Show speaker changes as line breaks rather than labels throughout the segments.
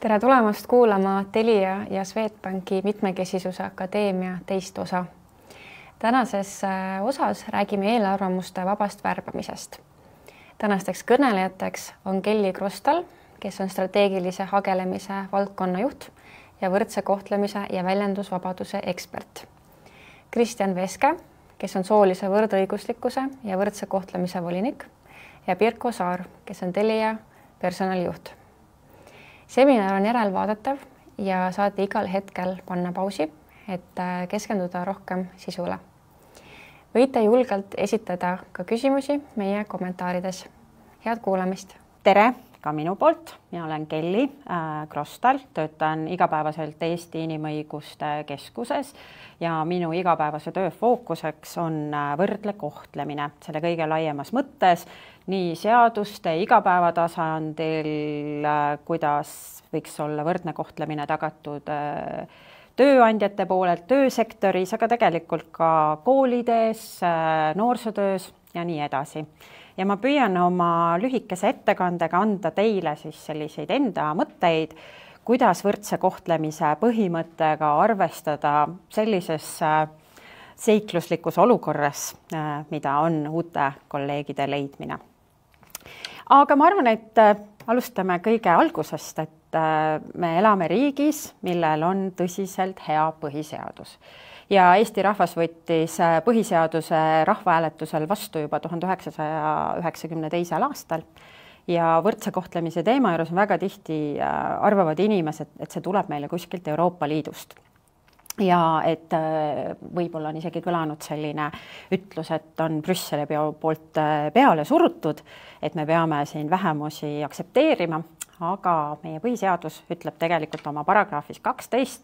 Tere tulemast kuulama Telia ja Swedbanki mitmekesisuse akadeemia teist osa. Tänases osas räägime eelarvamuste vabast värbamisest. Tänasteks kõnelejateks on Kelly Krostal, kes on strateegilise hagelemise valdkonna juht ja võrdse kohtlemise ja väljendusvabaduse ekspert. Kristjan Veske, kes on soolise võrdõiguslikkuse ja võrdse kohtlemise volinik ja Pirko Saar, kes on Telia personalijuht. Seminar on järelvaadatav ja saate igal hetkel panna pausi, et keskenduda rohkem sisule. Võite julgelt esitada ka küsimusi meie kommentaarides. Head kuulamist!
Tere ka minu poolt. Mina olen Kelly Krostal, töötan igapäevaselt Eesti Inimõiguste Keskuses ja minu igapäevase töö fookuseks on võrdle kohtlemine selle kõige laiemas mõttes, nii seaduste igapäevatasandil, kuidas võiks olla võrdne kohtlemine tagatud tööandjate poolelt, töösektoris, aga tegelikult ka koolides, noorsootöös ja nii edasi. Ja ma püüan oma lühikese ettekandega anda teile siis selliseid enda mõtteid, kuidas võrdse kohtlemise põhimõttega arvestada sellises seikluslikus olukorras, mida on uute kolleegide leidmine. Aga ma arvan, et alustame kõige algusest, et me elame riigis, millel on tõsiselt hea põhiseadus. Ja Eesti rahvas võttis põhiseaduse rahvahääletusel vastu juba 1992. aastal ja võrdse kohtlemise teema juures väga tihti arvavad inimesed, et see tuleb meile kuskilt Euroopa Liidust. Ja et võib-olla on isegi kõlanud selline ütlus, et on Brüsseli poolt peale surutud, et me peame siin vähemusi aktsepteerima, aga meie põhiseadus ütleb tegelikult oma paragrahvis 12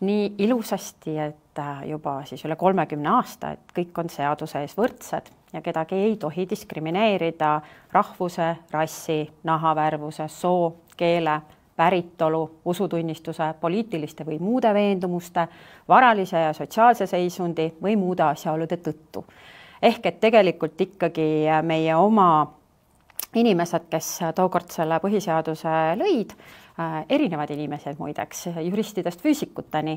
nii ilusasti, et juba siis üle 30 aasta, et kõik on seaduse ees võrdsed ja kedagi ei tohi diskrimineerida rahvuse, rassi, nahavärvuse, soo, keele, päritolu, usutunnistuse, poliitiliste või muude veendumuste, varalise ja sotsiaalse seisundi või muude asjaolude tõttu. Ehk et tegelikult ikkagi meie oma inimesed, kes tookord selle põhiseaduse lõid, erinevad inimesed muideks, juristidest füüsikuteni,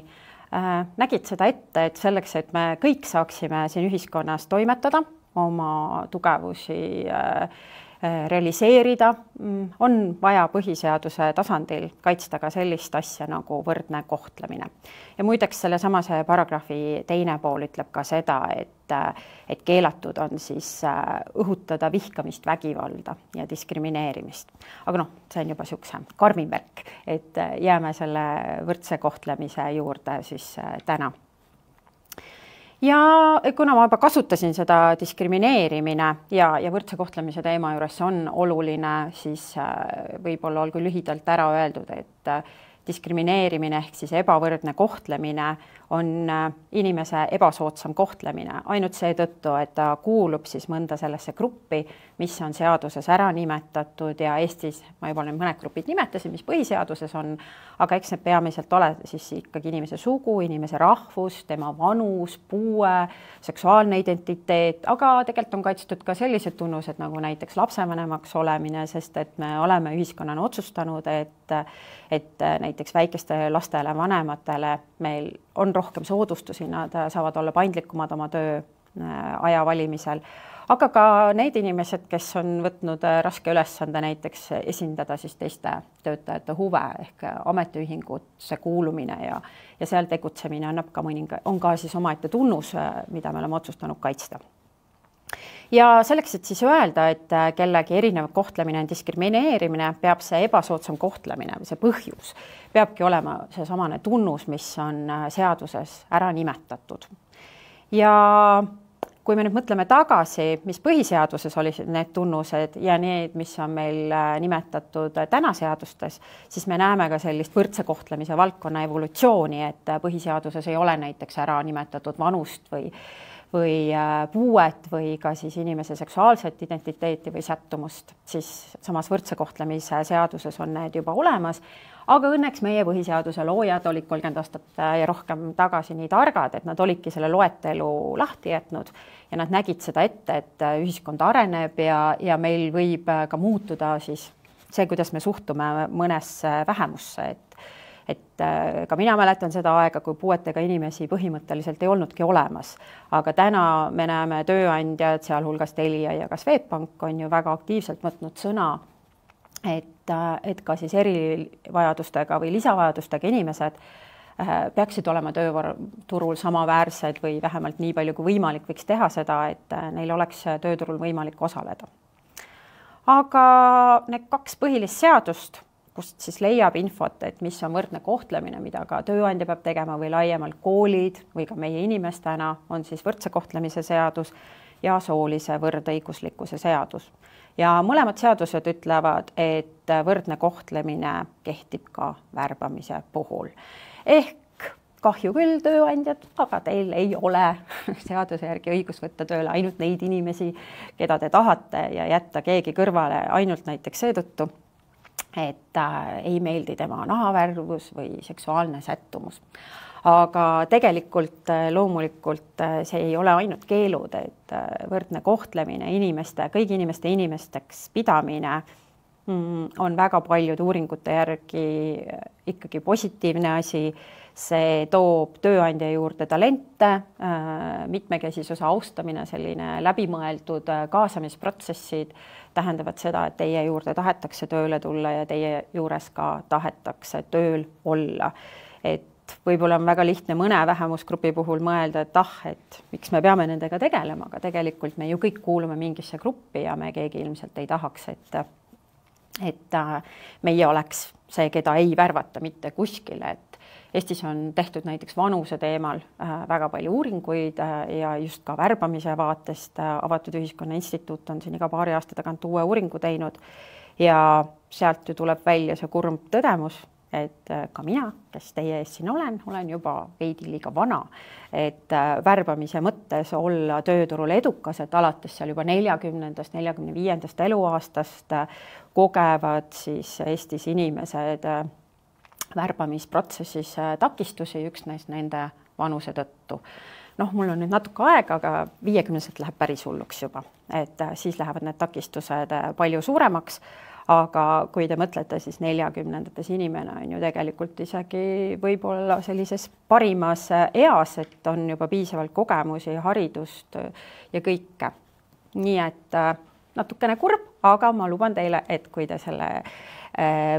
nägid seda ette, et selleks, et me kõik saaksime siin ühiskonnas toimetada, oma tugevusi realiseerida, on vaja põhiseaduse tasandil kaitsta ka sellist asja nagu võrdne kohtlemine. Ja muideks sellesama see paragrahvi teine pool ütleb ka seda, et keelatud on siis õhutada vihkamist, vägivalda ja diskrimineerimist. Aga see on juba siukse karmim värk, et jääme selle võrdse kohtlemise juurde siis täna. Ja kuna ma juba kasutasin seda diskrimineerimine ja võrdse kohtlemise teema juures on oluline, siis võib-olla olgu lühidalt ära öeldud, et diskrimineerimine ehk siis ebavõrdne kohtlemine on inimese ebasoodsam kohtlemine ainult seetõttu, et ta kuulub siis mõnda sellesse gruppi, mis on seaduses ära nimetatud ja Eestis ma juba mõned grupid nimetasin, mis põhiseaduses on, aga eks need peamiselt ole siis ikkagi inimese sugu, inimese rahvus, tema vanus, puue, seksuaalne identiteet, aga tegelikult on kaitstud ka sellised tunnused nagu näiteks lapsevanemaks olemine, sest et me oleme ühiskonnana otsustanud, et näiteks väikeste lastele, vanematele meil on rohkem soodustusi, nad saavad olla paindlikumad oma töö aja valimisel, aga ka need inimesed, kes on võtnud raske ülesande näiteks esindada siis teiste töötajate huve ehk ametiühingusse kuulumine ja seal tegutsemine on ka siis omaette tunnus, mida me oleme otsustanud kaitsta. Ja selleks, et siis öelda, et kellegi erinev kohtlemine on diskrimineerimine, peab see ebasoodsam kohtlemine või see põhjus peabki olema see samane tunnus, mis on seaduses ära nimetatud. Ja kui me nüüd mõtleme tagasi, mis põhiseaduses olid need tunnused ja need, mis on meil nimetatud täna seadustes, siis me näeme ka sellist võrdse kohtlemise valdkonna evolutsiooni, et põhiseaduses ei ole näiteks ära nimetatud vanust või puuet või ka siis inimese seksuaalset identiteeti või sättumust, siis samas võrdse kohtlemise seaduses on need juba olemas, aga õnneks meie põhiseaduse loojad olid 30 aastat ja rohkem tagasi nii targad, et nad olidki selle loetelu lahti jätnud ja nad nägid seda ette, et ühiskond areneb ja meil võib ka muutuda siis see, kuidas me suhtume mõnesse vähemusse, et ka mina mäletan seda aega, kui puuetega inimesi põhimõtteliselt ei olnudki olemas, aga täna me näeme tööandjad, sealhulgas Telia ja ka Swedbank on ju väga aktiivselt võtnud sõna, et ka siis erivajadustega või lisavajadustega inimesed peaksid olema tööturul samaväärsed või vähemalt nii palju kui võimalik võiks teha seda, et neil oleks tööturul võimalik osaleda. Aga need 2 põhilist seadust, kust siis leiab infot, et mis on võrdne kohtlemine, mida ka tööandja peab tegema või laiemalt koolid või ka meie inimestena, on siis võrdse kohtlemise seadus ja soolise võrdõiguslikkuse seadus. Ja mõlemad seadused ütlevad, et võrdne kohtlemine kehtib ka värbamise puhul. Ehk kahju küll tööandjad, aga teil ei ole seaduse järgi õigus võtta tööle ainult neid inimesi, keda te tahate ja jätta keegi kõrvale ainult näiteks seetõttu, et ei meeldi tema nahavärvus või seksuaalne sättumus. Aga tegelikult loomulikult see ei ole ainult keelud, et võrdne kohtlemine kõigi inimeste inimesteks pidamine on väga paljude uuringute järgi ikkagi positiivne asi. See toob tööandja juurde talente, mitmekesisuse austamine, selline läbimõeldud kaasamisprotsessid tähendavad seda, et teie juurde tahetakse tööle tulla ja teie juures ka tahetakse tööl olla. Et võib-olla on väga lihtne mõne vähemusgrupi puhul mõelda, et miks me peame nendega tegelema, aga tegelikult me ju kõik kuulume mingisse gruppi ja me keegi ilmselt ei tahaks, et meie oleks see, keda ei värvata mitte kuskile. Et Eestis on tehtud näiteks vanuse teemal väga palju uuringuid ja just ka värbamise vaatest Avatud Ühiskonna Instituut on siin iga paari aasta tagant uue uuringu teinud ja sealt ju tuleb välja see kurb tõdemus, et ka mina, kes teie ees siin olen juba veidi liiga vana, et värbamise mõttes olla tööturul edukas, et alates seal juba 40., 45. eluaastast kogevad siis Eestis inimesed värbamisprotsessis takistusi üksnes nende vanuse tõttu. Mul on nüüd natuke aega, aga 50 läheb päris hulluks juba, et siis lähevad need takistused palju suuremaks, aga kui te mõtlete, siis 40-ndates inimene on ju tegelikult isegi võib-olla sellises parimas eas, et on juba piisavalt kogemusi, haridust ja kõike. Nii et natukene kurb, aga ma luban teile, et kui te selle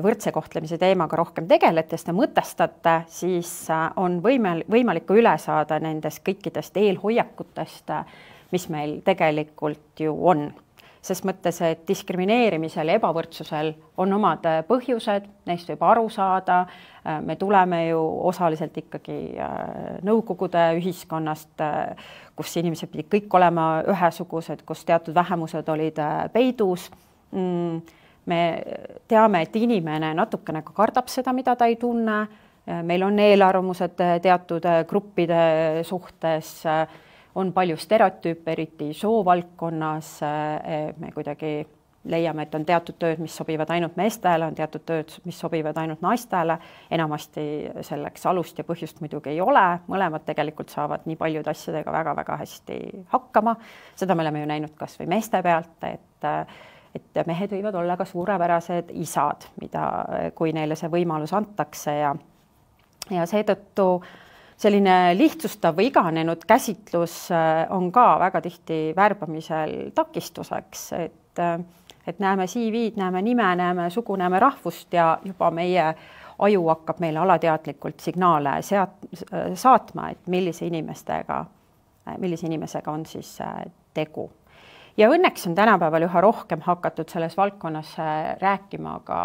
võrdse kohtlemise teemaga rohkem tegelete, seda mõtestate, siis on võimalik üle saada nendest kõikidest eelhoiakutest, mis meil tegelikult ju on. Ses mõttes, et diskrimineerimisel ja ebavõrdsusel on omad põhjused, neist võib aru saada. Me tuleme ju osaliselt ikkagi nõukogude ühiskonnast, kus inimesed pidid kõik olema ühesugused, kus teatud vähemused olid peidus. Me teame, et inimene natukene ka kardab seda, mida ta ei tunne. Meil on eelarvamused teatud gruppide suhtes, on palju stereotüüpe, eriti soovaldkonnas. Me kuidagi leiame, et on teatud tööd, mis sobivad ainult meestele, on teatud tööd, mis sobivad ainult naistele. Enamasti selleks alust ja põhjust muidugi ei ole. Mõlemad tegelikult saavad nii paljude asjadega väga-väga hästi hakkama. Seda me oleme ju näinud kas või meeste pealt, et mehed võivad olla ka suurepärased isad, kui neile see võimalus antakse ja seetõttu selline lihtsustav või iganenud käsitlus on ka väga tihti värbamisel takistuseks, et näeme CV-d, näeme nime, näeme sugu, näeme rahvust ja juba meie aju hakkab meile alateadlikult signaale saatma, et millise inimesega on siis tegu. Ja õnneks on tänapäeval üha rohkem hakatud selles valdkonnas rääkima ka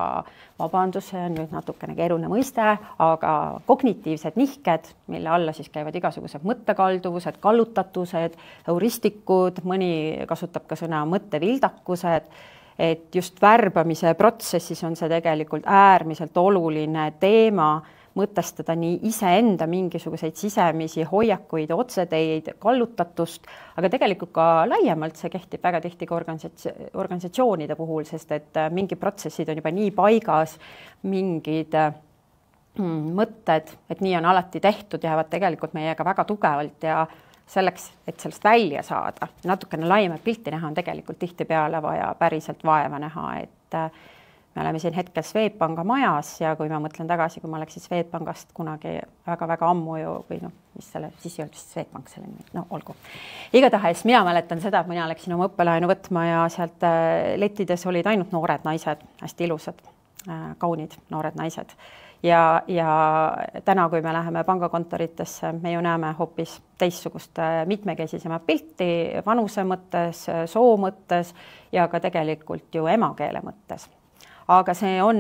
vabanduse, on nüüd natukene keeruline mõiste, aga kognitiivsed nihked, mille alla siis käivad igasugused mõttekalduvused, kallutatused, heuristikud, mõni kasutab ka sõna mõttevildakused, et just värbamise protsessis on see tegelikult äärmiselt oluline teema, mõtestada nii iseenda mingisuguseid sisemisi hoiakuid, otseteid, kallutatust, aga tegelikult ka laiemalt see kehtib väga tihti ka organisatsioonide puhul, sest et mingid protsessid on juba nii paigas, mingid mõtted, et nii on alati tehtud, jäävad tegelikult meiega väga tugevalt ja selleks, et sellest välja saada, natukene laiemat pilti näha, on tegelikult tihtipeale vaja päriselt vaeva näha, et me oleme siin hetkel Swedbanka majas ja kui ma mõtlen tagasi, kui ma läksin Swedbankast kunagi väga-väga ammu ju, või noh, mis selle, siis ei olnud vist Swedbank selline, no olgu. Igatahes mina mäletan seda, et mina läksin oma õppelaenu võtma ja sealt lettides olid ainult noored naised, hästi ilusad, kaunid noored naised. Ja täna, kui me läheme pangakontoritesse, me ju näeme hoopis teistsugust mitmekesisema pilti vanuse mõttes, soo mõttes ja ka tegelikult ju emakeele mõttes. Aga see on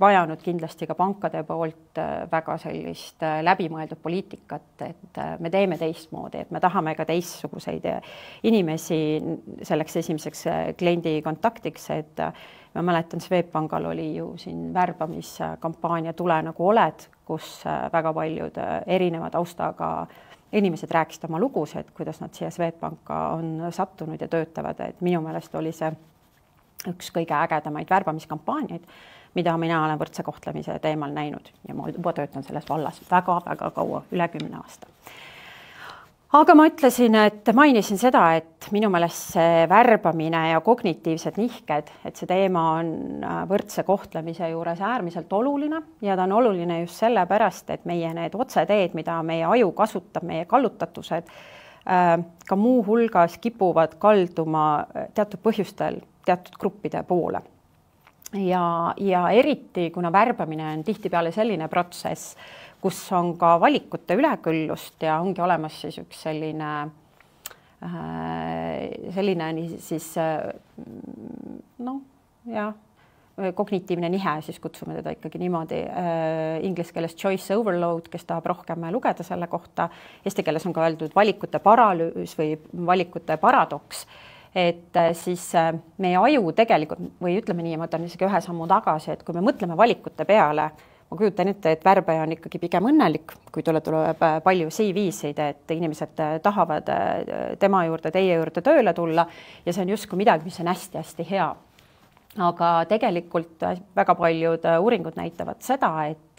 vajanud kindlasti ka pankade poolt väga sellist läbimõeldud poliitikat, et me teeme teistmoodi, et me tahame ka teistsuguseid inimesi selleks esimeseks kliendi kontaktiks, et ma mäletan, Swedbankal oli ju siin värbamiskampaania Tule nagu oled, kus väga paljud erineva taustaga inimesed rääkisid oma lugus, et kuidas nad siia Swedbanka on sattunud ja töötavad, et minu meelest oli see üks kõige ägedamaid värbamiskampaaniaid, mida mina olen võrdse kohtlemise teemal näinud ja ma juba töötan selles vallas väga-väga kaua, üle 10 aasta. Aga ma ütlesin, et mainisin seda, et minu meelest see värbamine ja kognitiivsed nihked, et see teema on võrdse kohtlemise juures äärmiselt oluline ja ta on oluline just sellepärast, et meie need otseteed, mida meie aju kasutab, meie kallutatused, ka muu hulgas kipuvad kalduma teatud põhjustel teatud gruppide poole. Ja eriti, kuna värbamine on tihtipeale selline protsess, kus on ka valikute üleküllust ja ongi olemas siis üks selline siis kognitiivne nihe, siis kutsume teda ikkagi niimoodi, inglise keeles choice overload, kes tahab rohkem lugeda selle kohta, eesti keeles on ka öeldud valikute paralüüs või valikute paradoks, et siis meie aju tegelikult, või ütleme nii, ma võtan isegi ühe sammu tagasi, et kui me mõtleme valikute peale, ma kujutan ette, et värbaja on ikkagi pigem õnnelik, kui tuleb palju CV-sid, et inimesed tahavad tema juurde, teie juurde tööle tulla ja see on justkui midagi, mis on hästi-hästi hea. Aga tegelikult väga paljud uuringud näitavad seda, et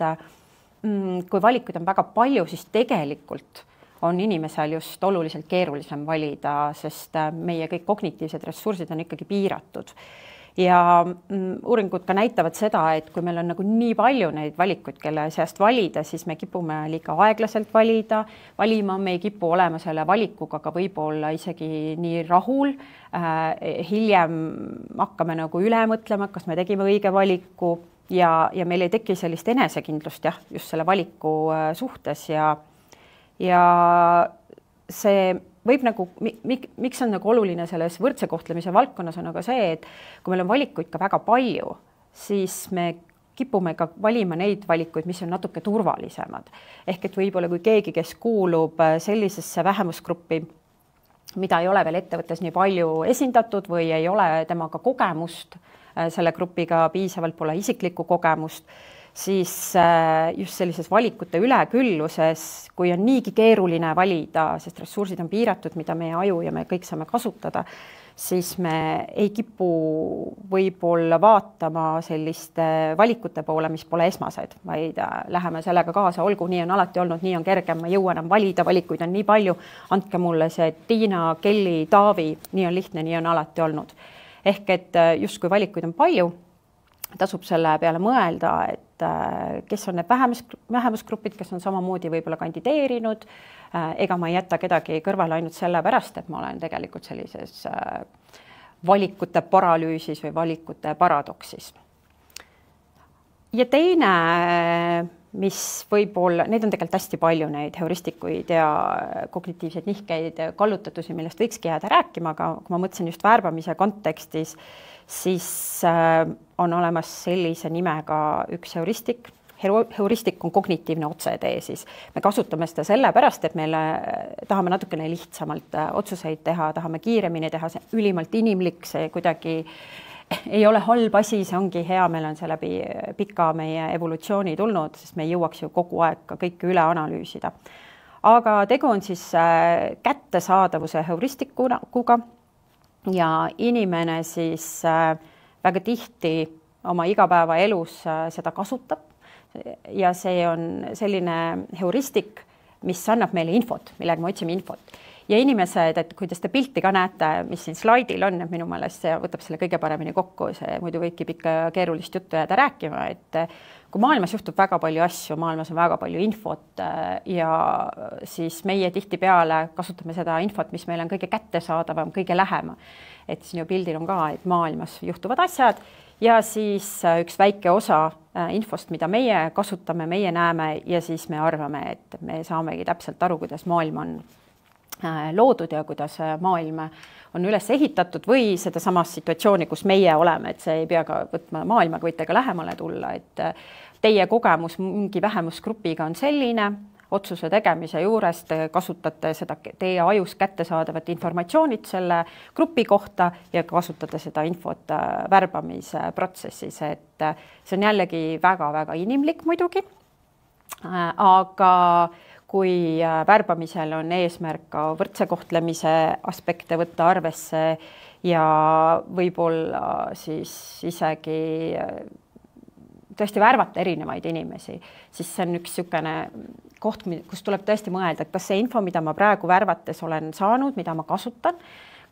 kui valikuid on väga palju, siis tegelikult on inimesel just oluliselt keerulisem valida, sest meie kõik kognitiivsed ressursid on ikkagi piiratud. Ja uuringud ka näitavad seda, et kui meil on nagu nii palju neid valikuid, kelle seast valida, siis me kipume liiga aeglaselt valima, me ei kipu olema selle valikuga ka võib-olla isegi nii rahul. Hiljem hakkame nagu üle mõtlema, kas me tegime õige valiku ja meil ei teki sellist enesekindlust just selle valiku suhtes ja see võib nagu, miks on nagu oluline selles võrdse kohtlemise valdkonnas on aga see, et kui meil on valikuid ka väga palju, siis me kipume ka valima neid valikuid, mis on natuke turvalisemad. Ehk et võib-olla kui keegi, kes kuulub sellisesse vähemusgruppi, mida ei ole veel ettevõttes nii palju esindatud või ei ole temaga kogemust, selle grupiga piisavalt pole isiklikku kogemust, siis just sellises valikute ülekülluses, kui on niigi keeruline valida, sest ressursid on piiratud, mida meie aju ja me kõik saame kasutada, siis me ei kipu võib-olla vaatama selliste valikute poole, mis pole esmased, vaid läheme sellega kaasa, olgu, nii on alati olnud, nii on kergem, ma ei jõua enam valida, valikuid on nii palju, andke mulle see Tiina, Kelly, Taavi, nii on lihtne, nii on alati olnud. Ehk et just kui valikuid on palju, tasub selle peale mõelda, et kes on need vähemusgrupid, kes on samamoodi võib-olla kandideerinud, ega ma ei jäta kedagi kõrvale ainult selle pärast, et ma olen tegelikult sellises valikute paralüüsis või valikute paradoksis. Ja teine, mis võib-olla, neid on tegelikult hästi palju neid heuristikuid ja kognitiivseid nihkeid kallutatusi, millest võikski jääda rääkima, aga kui ma mõtlesin just värbamise kontekstis, siis on olemas sellise nimega üks heuristik. Heuristik on kognitiivne otsetee, siis me kasutame seda sellepärast, et meile tahame natukene lihtsamalt otsuseid teha, tahame kiiremini teha, see ülimalt inimlik, see kuidagi ei ole halb asi, see ongi hea, meil on see läbi pika meie evolutsiooni tulnud, sest me ei jõuaks ju kogu aeg ka kõike üle analüüsida. Aga tegu on siis kättesaadavuse heuristikuga ja inimene siis väga tihti oma igapäevaelus seda kasutab ja see on selline heuristik, mis annab meile infot, millega me otsime infot. ja inimesed, et kui te seda pilti ka näete, mis siin slaidil on, et minu meelest see võtab selle kõige paremini kokku, see muidu võibki pikka ja keerulist juttu jääda rääkima, et kui maailmas juhtub väga palju asju, maailmas on väga palju infot ja siis meie tihtipeale kasutame seda infot, mis meil on kõige kättesaadavam, kõige lähema. Et siin ju pildil on ka, et maailmas juhtuvad asjad ja siis üks väike osa infost, mida meie kasutame, meie näeme ja siis me arvame, et me saamegi täpselt aru, kuidas maailm on loodud ja kuidas maailm on üles ehitatud või seda samas situatsiooni, kus meie oleme, et see ei pea ka võtma maailmaga, võite ka lähemale tulla, et teie kogemus mingi vähemusgrupiga on selline, otsuse tegemise juures te kasutate seda teie ajus kättesaadavat informatsioonid selle grupi kohta ja kasutate seda infot värbamise protsessis, et see on jällegi väga-väga inimlik muidugi, aga kui värbamisel on eesmärk ka võrdse kohtlemise aspekte võtta arvesse ja võib-olla siis isegi tõesti värvata erinevaid inimesi, siis see on üks niisugune koht, kus tuleb tõesti mõelda, et kas see info, mida ma praegu värvates olen saanud, mida ma kasutan,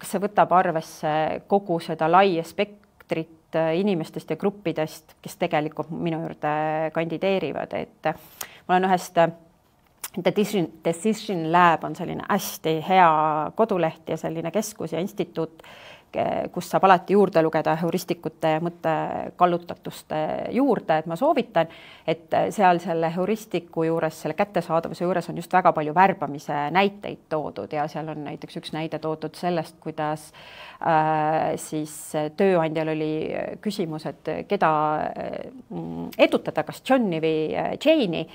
kas see võtab arvesse kogu seda laia spektrit inimestest ja gruppidest, kes tegelikult minu juurde kandideerivad, et ma olen ühest Decision Lab on selline hästi hea koduleht ja selline keskus ja instituut, kus saab alati juurde lugeda heuristikute ja mõttekallutatuste juurde, et ma soovitan, et seal selle heuristiku juures, selle kättesaadavuse juures on just väga palju värbamise näiteid toodud ja seal on näiteks üks näide toodud sellest, kuidas siis tööandjal oli küsimus, et keda edutada, kas Johni või Jane'i.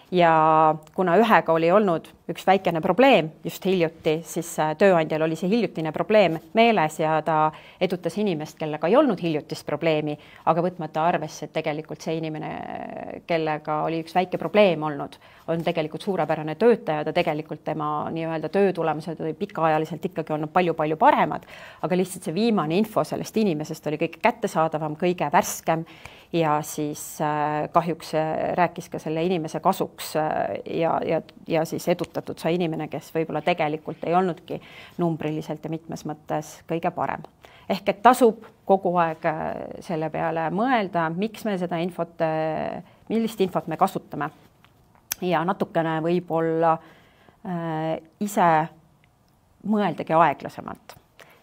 Ja kuna ühega oli olnud üks väikene probleem just hiljuti, siis tööandjal oli see hiljutine probleem meeles ja ta edutas inimest, kellega ei olnud hiljutist probleemi, aga võtmata arvesse, et tegelikult see inimene, kellega oli üks väike probleem olnud, on tegelikult suurepärane töötaja, ta tegelikult tema nii-öelda töötulemused või pikaajaliselt ikkagi olnud palju-palju paremad, aga lihtsalt see viimane info sellest inimesest oli kõige kättesaadavam, kõige värskem ja siis kahjuks rääkis ka selle inimese kasuks ja siis edutatud sai inimene, kes võib-olla tegelikult ei olnudki numbriliselt ja mitmes mõttes kõige parem. Ehk et tasub kogu aeg selle peale mõelda, miks me seda infot, millist infot me kasutame ja natukene võib-olla ise mõeldagi aeglasemalt.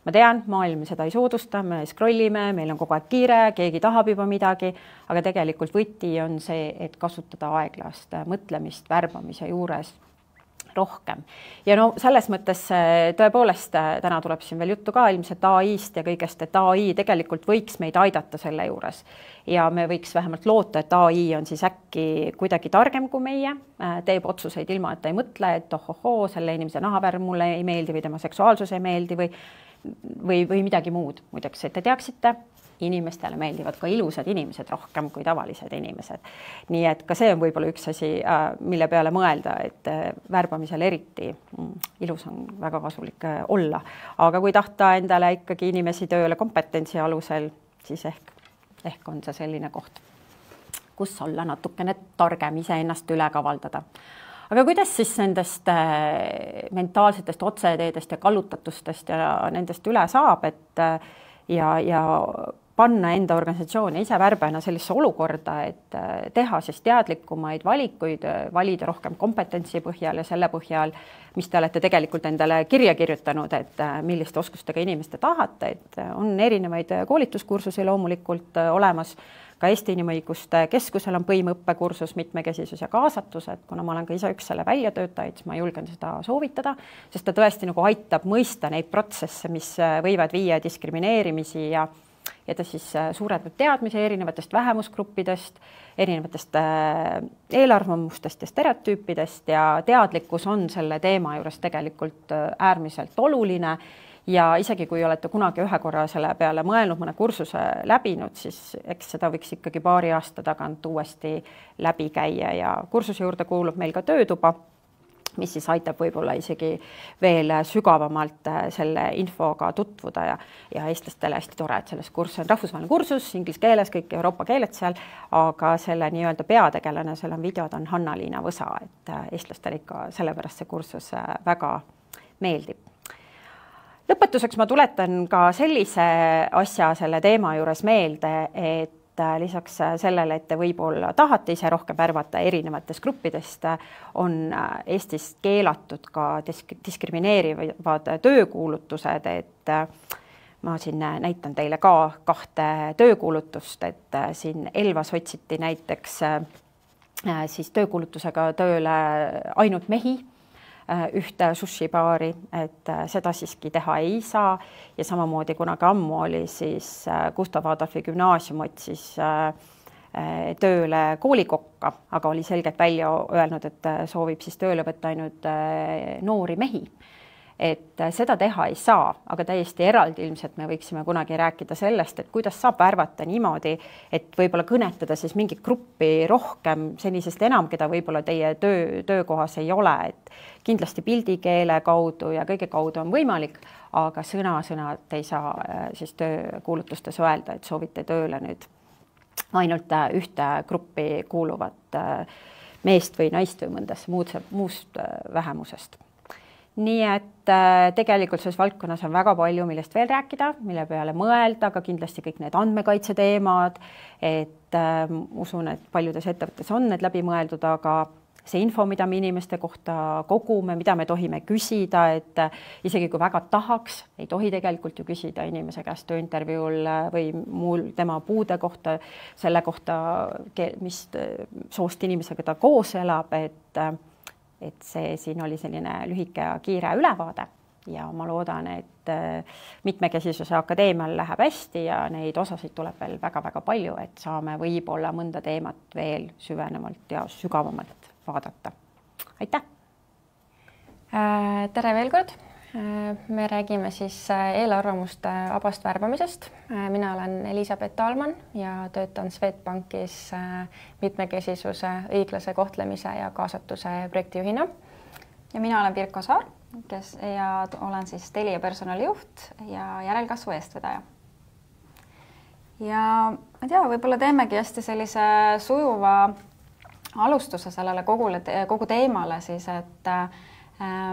Ma tean, maailm seda ei soodusta, me scrollime, meil on kogu aeg kiire, keegi tahab juba midagi, aga tegelikult võti on see, et kasutada aeglast mõtlemist värbamise juures rohkem. Ja no selles mõttes tõepoolest täna tuleb siin veel juttu ka ilmselt AI-st ja kõigest, et AI tegelikult võiks meid aidata selle juures. Ja me võiks vähemalt loota, et AI on siis äkki kuidagi targem kui meie, teeb otsuseid ilma, et ta ei mõtle, et ohohoo, selle inimese nahavärv mulle ei meeldi või tema seksuaalsus ei meeldi või midagi muud. Muideks, et te teaksite, inimestele meeldivad ka ilusad inimesed rohkem kui tavalised inimesed. Nii et ka see on võib-olla üks asi, mille peale mõelda, et värbamisel eriti ilus on väga kasulik olla. Aga kui tahta endale ikkagi inimesi tööle kompetentsi alusel, siis ehk on see selline koht, kus olla natukene targem ennast üle kavaldada. Aga kuidas siis nendest mentaalsetest otseteedest ja kallutatustest ja nendest üle saab, et ja panna enda organisatsiooni ise värbajana sellesse olukorda, et teha siis teadlikumaid valikuid, valida rohkem kompetentsi põhjal ja selle põhjal, mis te olete tegelikult endale kirja kirjutanud, et milliste oskustega inimeste tahate, et on erinevaid koolituskursusi loomulikult olemas. Ka Eesti Inimõiguste Keskusel on põimõppekursus mitmekesisus ja kaasatus, et kuna ma olen ka ise üks selle väljatöötajaid, siis ma julgen seda soovitada, sest ta tõesti nagu aitab mõista neid protsesse, mis võivad viia diskrimineerimisi ja ta siis suurendab teadmisi erinevatest vähemusgruppidest, erinevatest eelarvamustest ja stereotüüpidest ja teadlikkus on selle teema juures tegelikult äärmiselt oluline. Ja isegi kui olete kunagi ühe korra selle peale mõelnud, mõne kursuse läbinud, siis eks seda võiks ikkagi paari aasta tagant uuesti läbi käia ja kursuse juurde kuulub meil ka töötuba, mis siis aitab võib-olla isegi veel sügavamalt selle infoga tutvuda ja eestlastele hästi tore, et selles kursus on rahvusvaheline kursus, inglise keeles, kõik Euroopa keeled seal, aga selle nii-öelda peategelane, seal on videod, on Hanna-Liina Võsa, et eestlastel ikka sellepärast see kursus väga meeldib. Lõpetuseks ma tuletan ka sellise asja selle teema juures meelde, et lisaks sellele, et te võib-olla tahate ise rohkem värvata erinevatest gruppidest, on Eestis keelatud ka diskrimineerivad töökuulutused, et ma siin näitan teile ka 2 töökuulutust, et siin Elvas otsiti näiteks siis töökuulutusega tööle ainult mehi, ühte sushi-baari, et seda siiski teha ei saa ja samamoodi kunagi ammu oli siis Gustav Adolfi gümnaasium otsis tööle koolikokka, aga oli selgelt välja öelnud, et soovib siis tööle võtta ainult noori mehi. Et seda teha ei saa, aga täiesti eraldi ilmselt me võiksime kunagi rääkida sellest, et kuidas saab värvata niimoodi, et võib-olla kõnetada siis mingit gruppi rohkem senisest enam, keda võib-olla teie töökohas ei ole, et kindlasti pildikeele kaudu ja kõige kaudu on võimalik, aga sõnad ei saa siis töökuulutustes öelda, et soovite tööle nüüd ainult ühte gruppi kuuluvat meest või naist või mõndasse muust vähemusest. Nii et tegelikult selles valdkonnas on väga palju, millest veel rääkida, mille peale mõelda, aga kindlasti kõik need andmekaitse teemad, et usun, et paljudes ettevõttes on need läbi mõeldud, aga see info, mida me inimeste kohta kogume, mida me tohime küsida, et isegi kui väga tahaks, ei tohi tegelikult ju küsida inimese käest tööintervjuul või muul tema puude kohta, selle kohta, mis soost inimesega ta koos elab, et see siin oli selline lühike ja kiire ülevaade ja ma loodan, et mitmekesisuse akadeemial läheb hästi ja neid osasid tuleb veel väga-väga palju, et saame võib-olla mõnda teemat veel süvenevalt ja sügavamalt vaadata. Aitäh!
Tere veel kord! Me räägime siis eelarvamuste vabast värbamisest. Mina olen Elisabeth Talman ja töötan Swedbankis mitmekesisuse, õiglase kohtlemise ja kaasatuse projektijuhina.
Ja mina olen Pirko Saar, ja olen siis Telia personalijuht ja järelkasvu eestvedaja. Ja ma ei tea, võib-olla teemegi hästi sellise sujuva alustuse sellele kogu teemale siis, et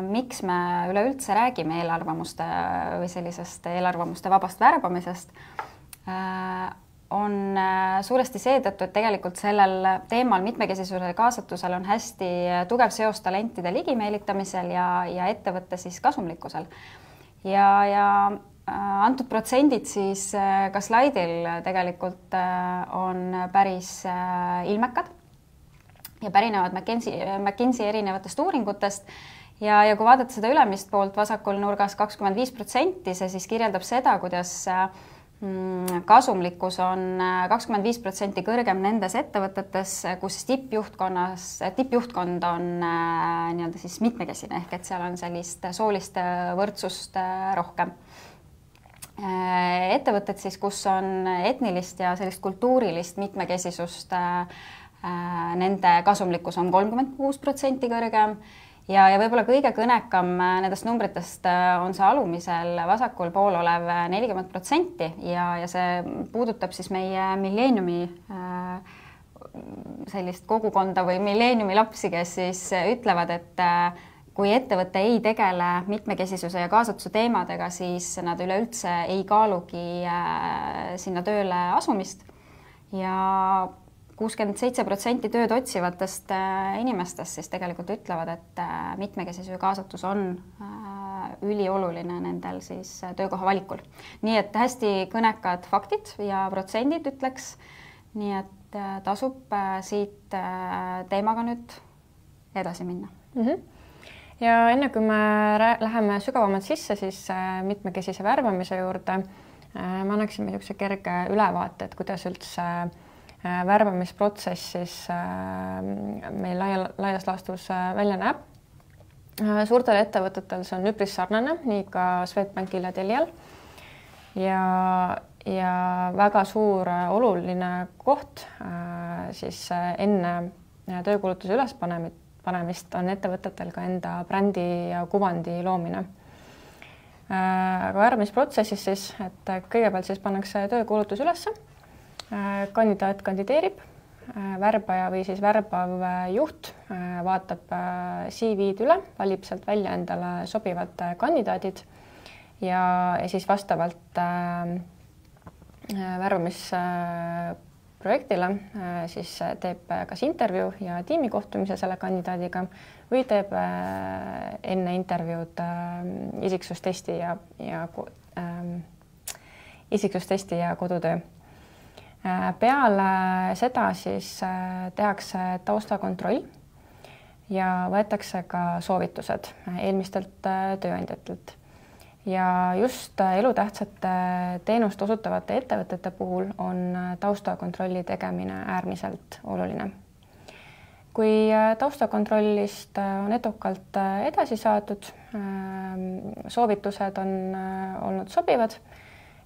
miks me üleüldse räägime eelarvamuste või sellisest eelarvamuste vabast värbamisest, on suuresti seetõttu, et tegelikult sellel teemal mitmekesisuse kaasatusel on hästi tugev seos talentide ligimeelitamisel ja ettevõtte siis kasumlikkusel. Ja antud protsendid siis ka slaidil tegelikult on päris ilmekad ja pärinevad McKinsey erinevatest uuringutest. Ja kui vaadata seda ülemist poolt vasakul nurgas 25%, see siis kirjeldab seda, kuidas kasumlikkus on 25% kõrgem nendes ettevõtetes, kus tippjuhtkond on nii-öelda siis mitmekesine, ehk et seal on sellist soolist võrdsust rohkem. Ettevõtted siis, kus on etnilist ja sellist kultuurilist mitmekesisust, nende kasumlikkus on 36% kõrgem. Ja võib-olla kõige kõnekam nendest numbritest on see alumisel vasakul pool olev 40% ja see puudutab siis meie milleeniumi sellist kogukonda või milleeniumi lapsi, kes siis ütlevad, et kui ettevõte ei tegele mitmekesisuse ja kaasatuse teemadega, siis nad üleüldse ei kaalugi sinna tööle asumist ja 67% tööd otsivatest inimestest siis tegelikult ütlevad, et mitmekesisuse kaasatus on ülioluline nendel siis töökoha valikul. Nii et hästi kõnekad faktid ja protsendid ütleks, nii et tasub siit teemaga nüüd edasi minna.
Ja enne kui me läheme sügavamalt sisse, siis mitmekesise värbamise juurde, ma annaksin niisuguse kerge ülevaate, et kuidas üldse värbamisprotsess siis meil laias laastus välja näeb. Suurtel ettevõtetel see on üpris sarnane, nii ka Swedbankil ja Telial. Ja väga suur oluline koht siis enne töökuulutuse ülespanemist on ettevõtetel ka enda brändi ja kuvandi loomine. Aga värbamisprotsessis siis, et kõigepealt siis pannakse töökuulutus ülesse. Kandidaat kandideerib, värbaja või siis värbav juht vaatab CV-d üle, valib sealt välja endale sobivad kandidaadid ja siis vastavalt värbamisprojektile siis teeb kas intervjuu ja tiimikohtumise selle kandidaadiga või teeb enne intervjuud isiksustesti ja kodutöö. Peale seda siis tehakse taustakontroll ja võetakse ka soovitused eelmistelt tööandjatelt. Ja just elutähtsate teenust osutavate ettevõtete puhul on taustakontrolli tegemine äärmiselt oluline. Kui taustakontrollist on edukalt edasi saadud, soovitused on olnud sobivad,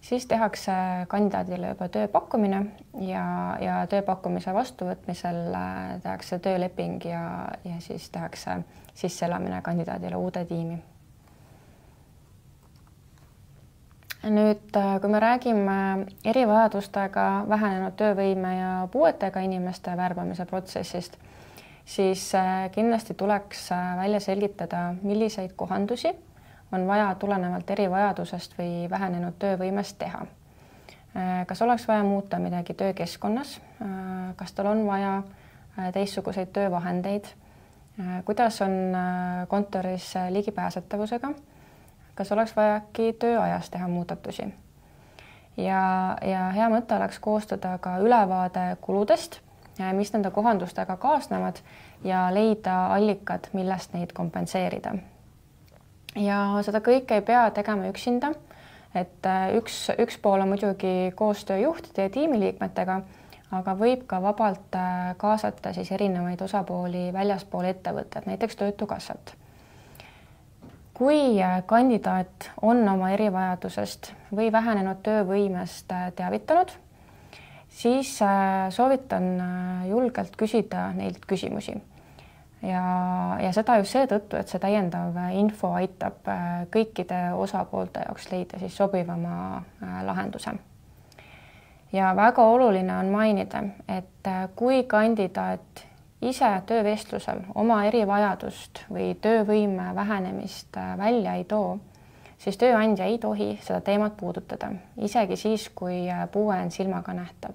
siis tehakse kandidaadile juba tööpakkumine ja tööpakkumise vastuvõtmisel tehakse tööleping ja siis tehakse sisseelamine kandidaadile uude tiimi. Nüüd, kui me räägime erivajadustega, vähenenud töövõime ja puuetega inimeste värbamise protsessist, siis kindlasti tuleks välja selgitada, milliseid kohandusi on vaja tulenevalt erivajadusest või vähenenud töövõimest teha. Kas oleks vaja muuta midagi töökeskkonnas, kas tal on vaja teistsuguseid töövahendeid, kuidas on kontoris ligipääsetavusega, kas oleks vaja äkki tööajas teha muudatusi. Ja hea mõte oleks koostada ka ülevaade kuludest, mis nende kohandustega kaasnevad ja leida allikad, millest neid kompenseerida. Ja seda kõike ei pea tegema üksinda, et üks pool on muidugi koostöö juhtide ja tiimiliikmetega, aga võib ka vabalt kaasata siis erinevaid osapooli väljaspool ettevõtet, näiteks Töötukassat. Kui kandidaat on oma erivajadusest või vähenenud töövõimest teavitanud, siis soovitan julgelt küsida neilt küsimusi. Ja seda just seetõttu, et see täiendav info aitab kõikide osapoolte jaoks leida siis sobivama lahenduse. Ja väga oluline on mainida, et kui kandidaat ise töövestlusel oma erivajadust või töövõime vähenemist välja ei too, siis tööandja ei tohi seda teemat puudutada, isegi siis, kui puue on silmaga nähtav.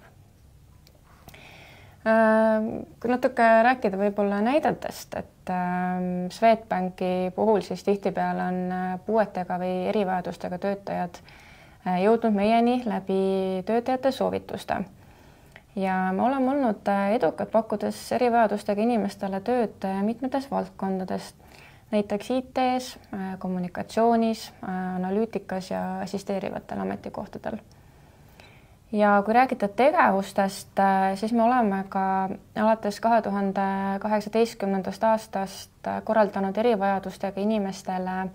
Kui natuke rääkida võib-olla näidetest, et Swedbanki puhul siis tihtipeale on puuetega või erivajadustega töötajad jõudnud meieni läbi töötajate soovituste. Ja me oleme olnud edukad pakkudes erivajadustega inimestele tööd mitmetes valdkondades, näiteks IT-s, kommunikatsioonis, analüütikas ja assisteerivatel ametikohtadel. Ja kui räägida tegevustest, siis me oleme ka alates 2018. aastast korraldanud erivajadustega inimestele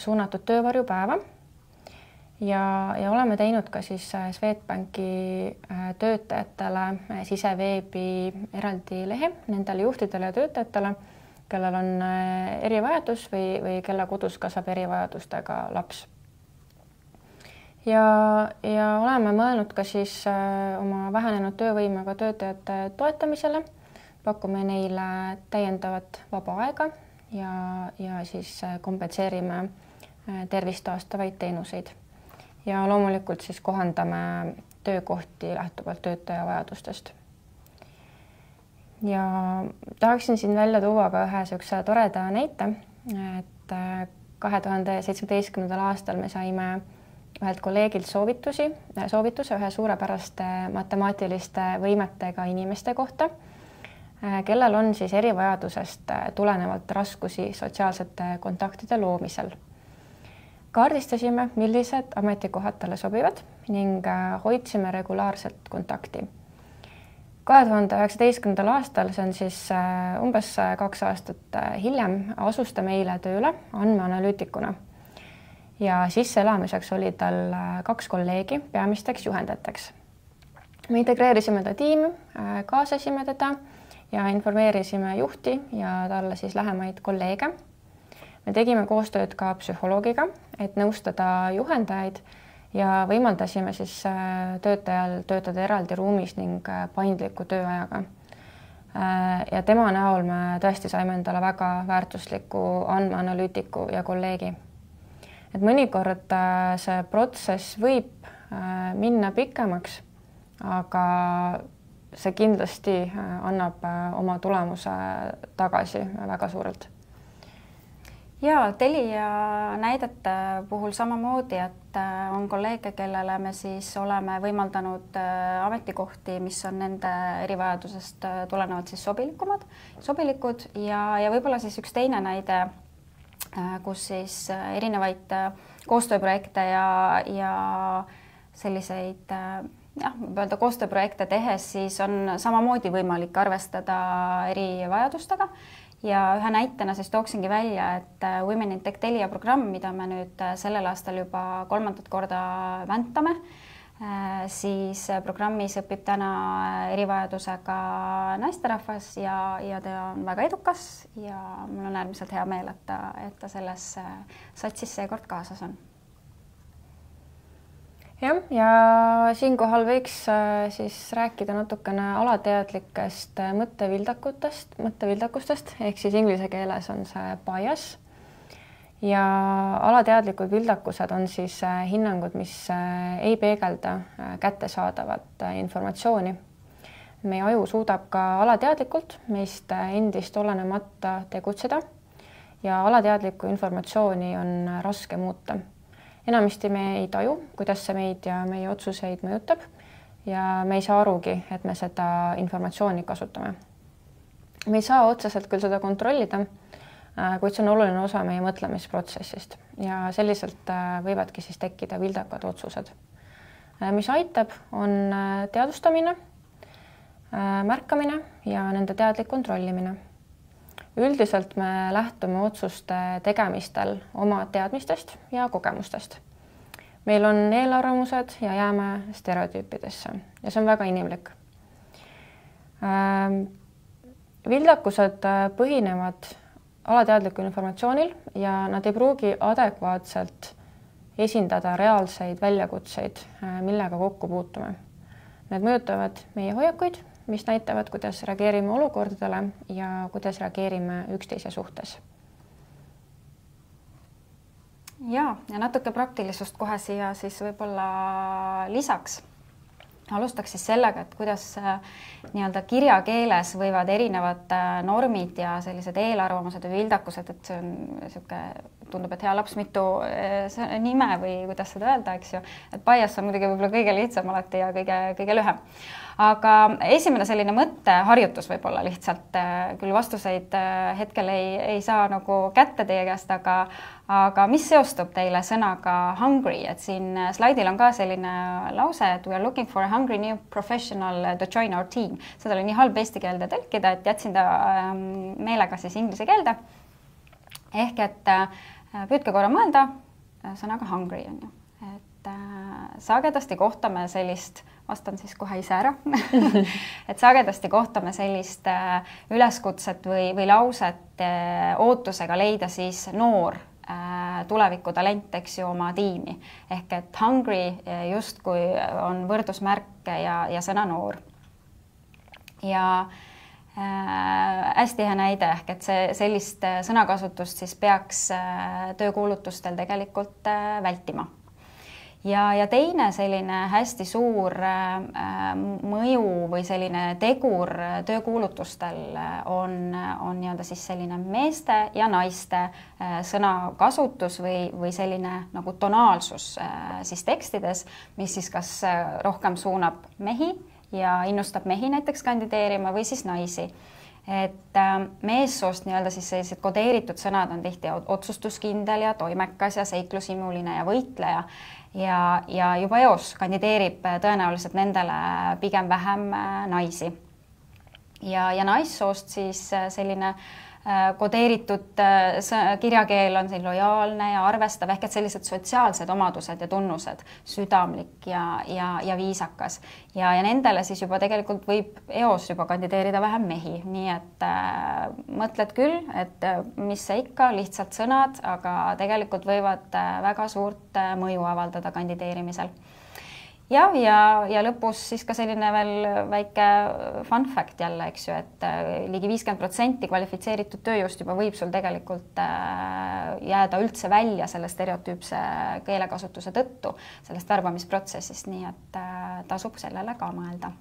suunatud töövarjupäeva ja oleme teinud ka siis Swedbanki töötajatele siseveebi eraldi lehe nendele juhtidele ja töötajatele, kellel on erivajadus või kelle kodus kasvab erivajadustega laps. Ja oleme mõelnud ka siis oma vähenenud töövõimega töötajate toetamisele, pakume neile täiendavat vaba aega ja siis kompenseerime tervist taastavaid teenuseid. Ja loomulikult siis kohandame töökohti lähtuvalt töötaja vajadustest. Ja tahaksin siin välja tuua ka ühe sellise toreda näite, et 2017. aastal me saime ühelt kolleegilt soovituse ühe suurepäraste matemaatiliste võimetega inimeste kohta, kellel on siis erivajadusest tulenevalt raskusi sotsiaalsete kontaktide loomisel. Kaardistasime, millised ametikohad talle sobivad ning hoidsime regulaarselt kontakti. 2019. aastal, see on siis umbes 2 aastat hiljem, asus ta meile tööle andmeanalüütikuna. Ja sisseelamiseks oli tal 2 kolleegi peamisteks juhendajateks. Me integreerisime ta tiimi, kaasasime teda ja informeerisime juhti ja talle siis lähemaid kolleege. Me tegime koostööd ka psühholoogiga, et nõustada juhendajaid ja võimaldasime siis töötajal töötada eraldi ruumis ning paindliku tööajaga. Ja tema näol me tõesti saime endale väga väärtusliku andmeanalüütiku ja kolleegi. Et mõnikord see protsess võib minna pikemaks, aga see kindlasti annab oma tulemuse tagasi väga suurelt.
Ja Telia näidete puhul samamoodi, et on kolleege, kellele me siis oleme võimaldanud ametikohti, mis on nende erivajadusest tulenevalt siis sobilikud ja võib-olla siis üks teine näide, kus siis erinevaid koostööprojekte ja selliseid võib öelda koostööprojekte tehes, siis on samamoodi võimalik arvestada erivajadustega. Ja ühe näitena siis tooksingi välja, et Women in Tech Telia programm, mida me nüüd sellel aastal juba 3. korda väntame, siis programmis õpib täna erivajadusega naisterahvas ja ta on väga edukas ja mul on äärmiselt hea meel, et ta selles satsis seekord kaasas on.
Ja siinkohal võiks siis rääkida natukene alateadlikest mõttevildakustest, ehk siis inglise keeles on see bias. Ja alateadlikud vildakused on siis hinnangud, mis ei peegelda kättesaadavat informatsiooni. Meie aju suudab ka alateadlikult meist endist olenemata tegutseda ja alateadlikku informatsiooni on raske muuta. Enamasti me ei taju, kuidas see meid ja meie otsuseid mõjutab ja me ei saa arugi, et me seda informatsiooni kasutame. Me ei saa otseselt küll seda kontrollida, kuid see on oluline osa meie mõtlemisprotsessist ja selliselt võivadki siis tekkida vildakad otsused. Mis aitab, on teadvustamine, märkamine ja nende teadlik kontrollimine. Üldiselt me lähtume otsuste tegemistel oma teadmistest ja kogemustest. Meil on eelarvamused ja jääme stereotüüpidesse ja see on väga inimlik. Vildakused põhinevad alateadlikul informatsioonil ja nad ei pruugi adekvaatselt esindada reaalseid väljakutseid, millega kokku puutume. Need mõjutavad meie hoiakuid, mis näitavad, kuidas reageerime olukordadele ja kuidas reageerime üksteise suhtes.
Ja natuke praktilisust kohe siia siis võib-olla lisaks. Alustaks siis sellega, et kuidas nii-öelda kirjakeeles võivad erinevad normid ja sellised eelarvamused või vildakused, et see on siuke, tundub, et hea laps mitu nime või kuidas seda öelda, eks ju. Et bias on muidugi võib-olla kõige lihtsam alati ja kõige lühem. Aga esimene selline mõtteharjutus võib-olla lihtsalt, küll vastuseid hetkel ei saa nagu kätte teie käest, aga mis seostub teile sõnaga hungry, et siin slaidil on ka selline lause, et we are looking for a hungry new professional to join our team. Seda oli nii halb eesti keelde tõlkida, et jätsin ta meelega siis inglise keelde. Ehk et püüdke korra mõelda sõnaga hungry on ju. Et sagedasti kohtame sellist, vastan siis kohe ise ära, et sagedasti kohtame sellist üleskutset või lauset ootusega leida siis noor tulevikutalent, eks ju, oma tiimi. Ehk et hungry justkui on võrdusmärk ja sõna noor. Ja hästi hea näide, ehk et sellist sõnakasutust siis peaks töökuulutustel tegelikult vältima. Ja teine selline hästi suur mõju või selline tegur töökuulutustel on nii-öelda siis selline meeste ja naiste sõnakasutus või selline nagu tonaalsus siis tekstides, mis siis kas rohkem suunab mehi ja innustab mehi näiteks kandideerima või siis naisi. Et meessoost nii-öelda siis sellised kodeeritud sõnad on tihti otsustuskindel ja toimekas ja seiklusimuline ja võitleja. Ja juba eos kandideerib tõenäoliselt nendele pigem vähem naisi. ja naissoost siis selline kodeeritud kirjakeel on siin lojaalne ja arvestav ehk et sellised sotsiaalsed omadused ja tunnused, südamlik ja viisakas ja nendele siis juba tegelikult võib eos juba kandideerida vähem mehi, nii et mõtled küll, et mis see ikka, lihtsalt sõnad, aga tegelikult võivad väga suurt mõju avaldada kandideerimisel. Ja lõpus siis ka selline veel väike fun fact jälle, eks ju, et ligi 50% kvalifitseeritud tööjõust juba võib sul tegelikult jääda üldse välja selle stereotüüpse keelekasutuse tõttu sellest värbamisprotsessist, nii et tasub sellele ka mõelda.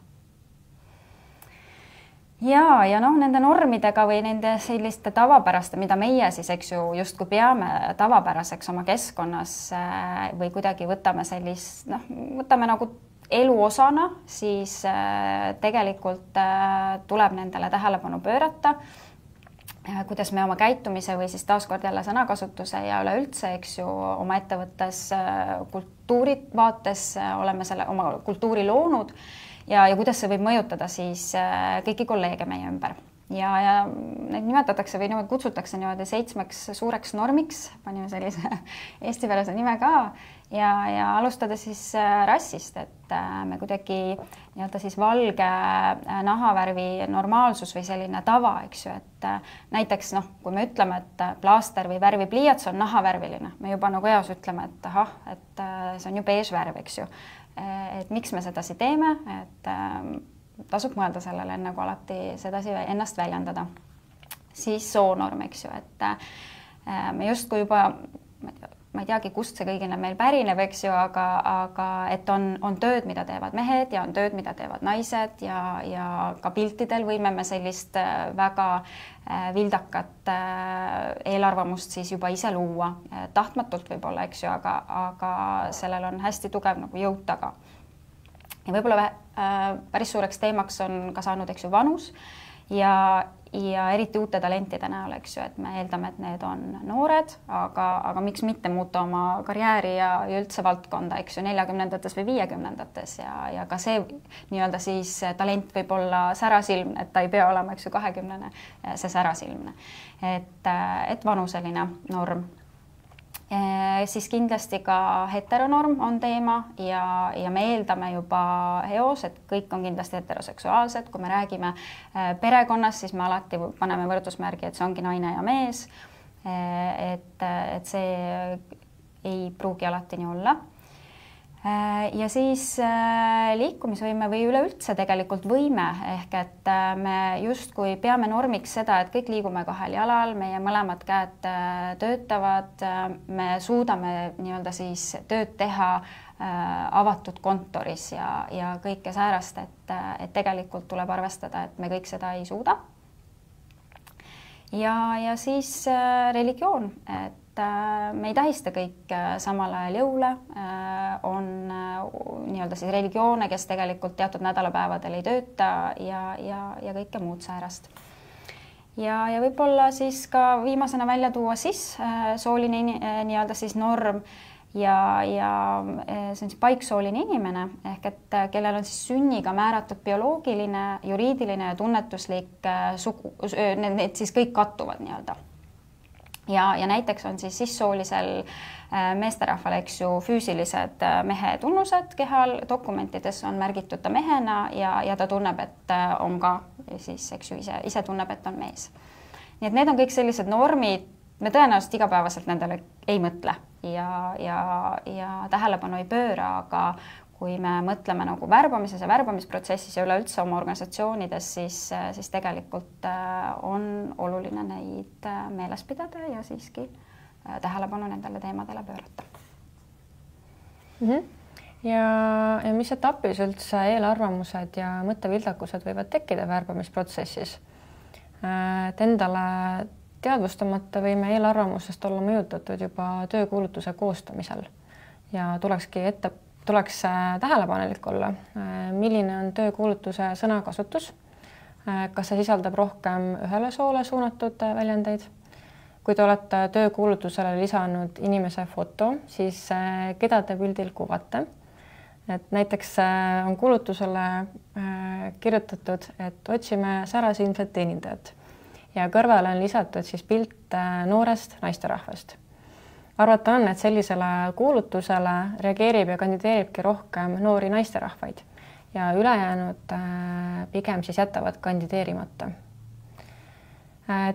Ja nende normidega või nende selliste tavapäraste, mida meie siis, eks ju, justkui peame tavapäraseks oma keskkonnas või kuidagi võtame võtame nagu elu osana, siis tegelikult tuleb nendele tähelepanu pöörata, kuidas me oma käitumise või siis taaskord jälle sõnakasutuse ja üleüldse, eks ju, oma ettevõttes kultuuri vaates oleme selle oma kultuuri loonud ja kuidas see võib mõjutada siis kõiki kolleege meie ümber. Ja neid nimetatakse või niimoodi kutsutakse niimoodi 7 suureks normiks, panime sellise eestipärase nime ka ja alustada siis rassist, et me kuidagi nii-öelda siis valge nahavärvi normaalsus või selline tava, eks ju, et näiteks kui me ütleme, et plaaster või värvipliiats on nahavärviline, me juba nagu eos ütleme, et ahah, et see on ju beež värv, eks ju. Et miks me sedasi teeme, et tasub mõelda sellele, enne kui alati sedasi ennast väljendada. Siis soonorm, eks ju, et me justkui juba, ma ei teagi, kust see kõigile meil pärineb, eks ju, aga et on tööd, mida teevad mehed ja on tööd, mida teevad naised ja ka piltidel võime me sellist väga vildakat eelarvamust siis juba ise luua. Tahtmatult võib-olla, eks ju, aga sellel on hästi tugev nagu jõud taga. Ja võib-olla päris suureks teemaks on ka saanud, eks ju, vanus ja eriti uute talentide näol, eks ju, et me eeldame, et need on noored, aga miks mitte muuta oma karjääri ja üldse valdkonda, eks ju, 40-ndates või 50-ndates ja ka see nii-öelda siis talent võib olla särasilmne, et ta ei pea olema, eks ju, 20-ne see särasilmne, et vanuseline norm. Siis kindlasti ka heteronorm on teema ja me eeldame juba eos, et kõik on kindlasti heteroseksuaalsed. Kui me räägime perekonnas, siis me alati paneme võrdusmärgi, et see ongi naine ja mees. Et see ei pruugi alati nii olla. Ja siis liikumisvõime või üleüldse tegelikult võime ehk et me justkui peame normiks seda, et kõik liigume 2 jalal, meie mõlemad käed töötavad, me suudame nii-öelda siis tööd teha avatud kontoris ja kõike säärast, et tegelikult tuleb arvestada, et me kõik seda ei suuda. Ja siis religioon, et me ei tähista kõik samal ajal jõule, on nii-öelda siis religioone, kes tegelikult teatud nädalapäevadel ei tööta ja kõike muud säärast. Ja võib-olla siis ka viimasena välja tuua siis sooline nii-öelda siis norm ja see on siis paiksooline inimene ehk et kellel on siis sünniga määratud bioloogiline, juriidiline ja tunnetuslik sugu, need siis kõik kattuvad nii-öelda. Ja näiteks on siis sissoolisel meesterahval, eks ju, füüsilised mehe tunnused kehal, dokumentides on märgitud ta mehena ja ta tunneb, et on ka siis, eks ju, ise tunneb, et on mees. Nii et need on kõik sellised normid, me tõenäoliselt igapäevaselt nendele ei mõtle ja tähelepanu ei pööra, aga kui me mõtleme nagu värbamises ja värbamisprotsessis ja üleüldse oma organisatsioonides, siis tegelikult on oluline neid meeles pidada ja siiski tähelepanu nendele teemadele pöörata.
Ja mis etapis üldse eelarvamused ja mõttevildakused võivad tekkida värbamisprotsessis? Et endale teadvustamata võime eelarvamusest olla mõjutatud juba töökuulutuse koostamisel ja tuleks tähelepanelik olla, milline on töökuulutuse sõnakasutus, kas see sisaldab rohkem ühele soole suunatud väljendeid. Kui te olete töökuulutusele lisanud inimese foto, siis keda te pildil kuvate, et näiteks on kuulutusele kirjutatud, et otsime särasilmset teenindajat ja kõrvale on lisatud siis pilt noorest naisterahvast. Arvata on, et sellisele kuulutusele reageerib ja kandideeribki rohkem noori naisterahvaid ja ülejäänud pigem siis jätavad kandideerimata.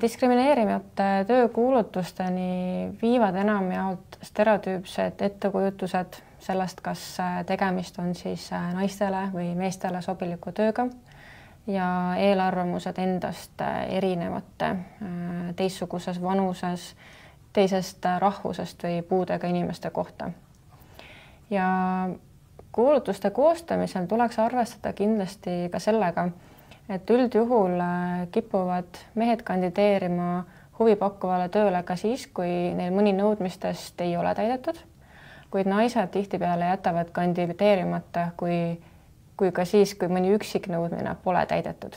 Diskrimineerimata töökuulutusteni viivad enamjaolt stereotüüpsed ettekujutused sellest, kas tegemist on siis naistele või meestele sobiliku tööga ja eelarvamused endast erinevate, teistsuguses vanuses, teisest rahvusest või puudega inimeste kohta. Ja kuulutuste koostamisel tuleks arvestada kindlasti ka sellega, et üldjuhul kipuvad mehed kandideerima huvipakkuvale tööle ka siis, kui neil mõni nõudmistest ei ole täidetud, kuid naised tihtipeale jätavad kandideerimata, kui ka siis, kui mõni üksik nõudmine pole täidetud.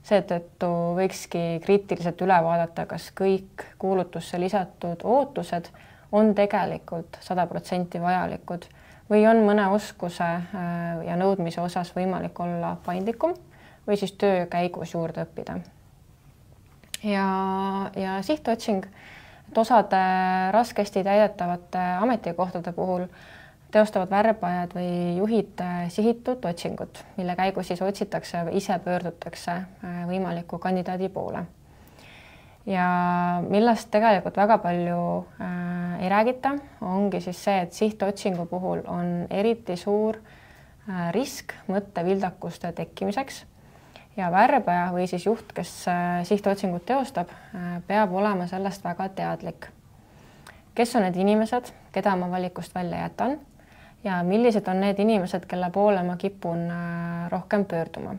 Seetõttu võikski kriitiliselt üle vaadata, kas kõik kuulutusse lisatud ootused on tegelikult 100% vajalikud või on mõne oskuse ja nõudmise osas võimalik olla paindlikum või siis töö käigus juurde õppida. Ja sihtotsing, et osade raskesti täidetavate ametikohtade puhul teostavad värbajad või juhid sihitud otsingut, mille käigus siis otsitakse või ise pöördutakse võimaliku kandidaadi poole. Ja millest tegelikult väga palju ei räägita, ongi siis see, et sihtotsingu puhul on eriti suur risk mõttevildakuste tekkimiseks ja värbaja või siis juht, kes sihtotsingut teostab, peab olema sellest väga teadlik. Kes on need inimesed, keda ma valikust välja jätan? Ja millised on need inimesed, kelle poole ma kipun rohkem pöörduma?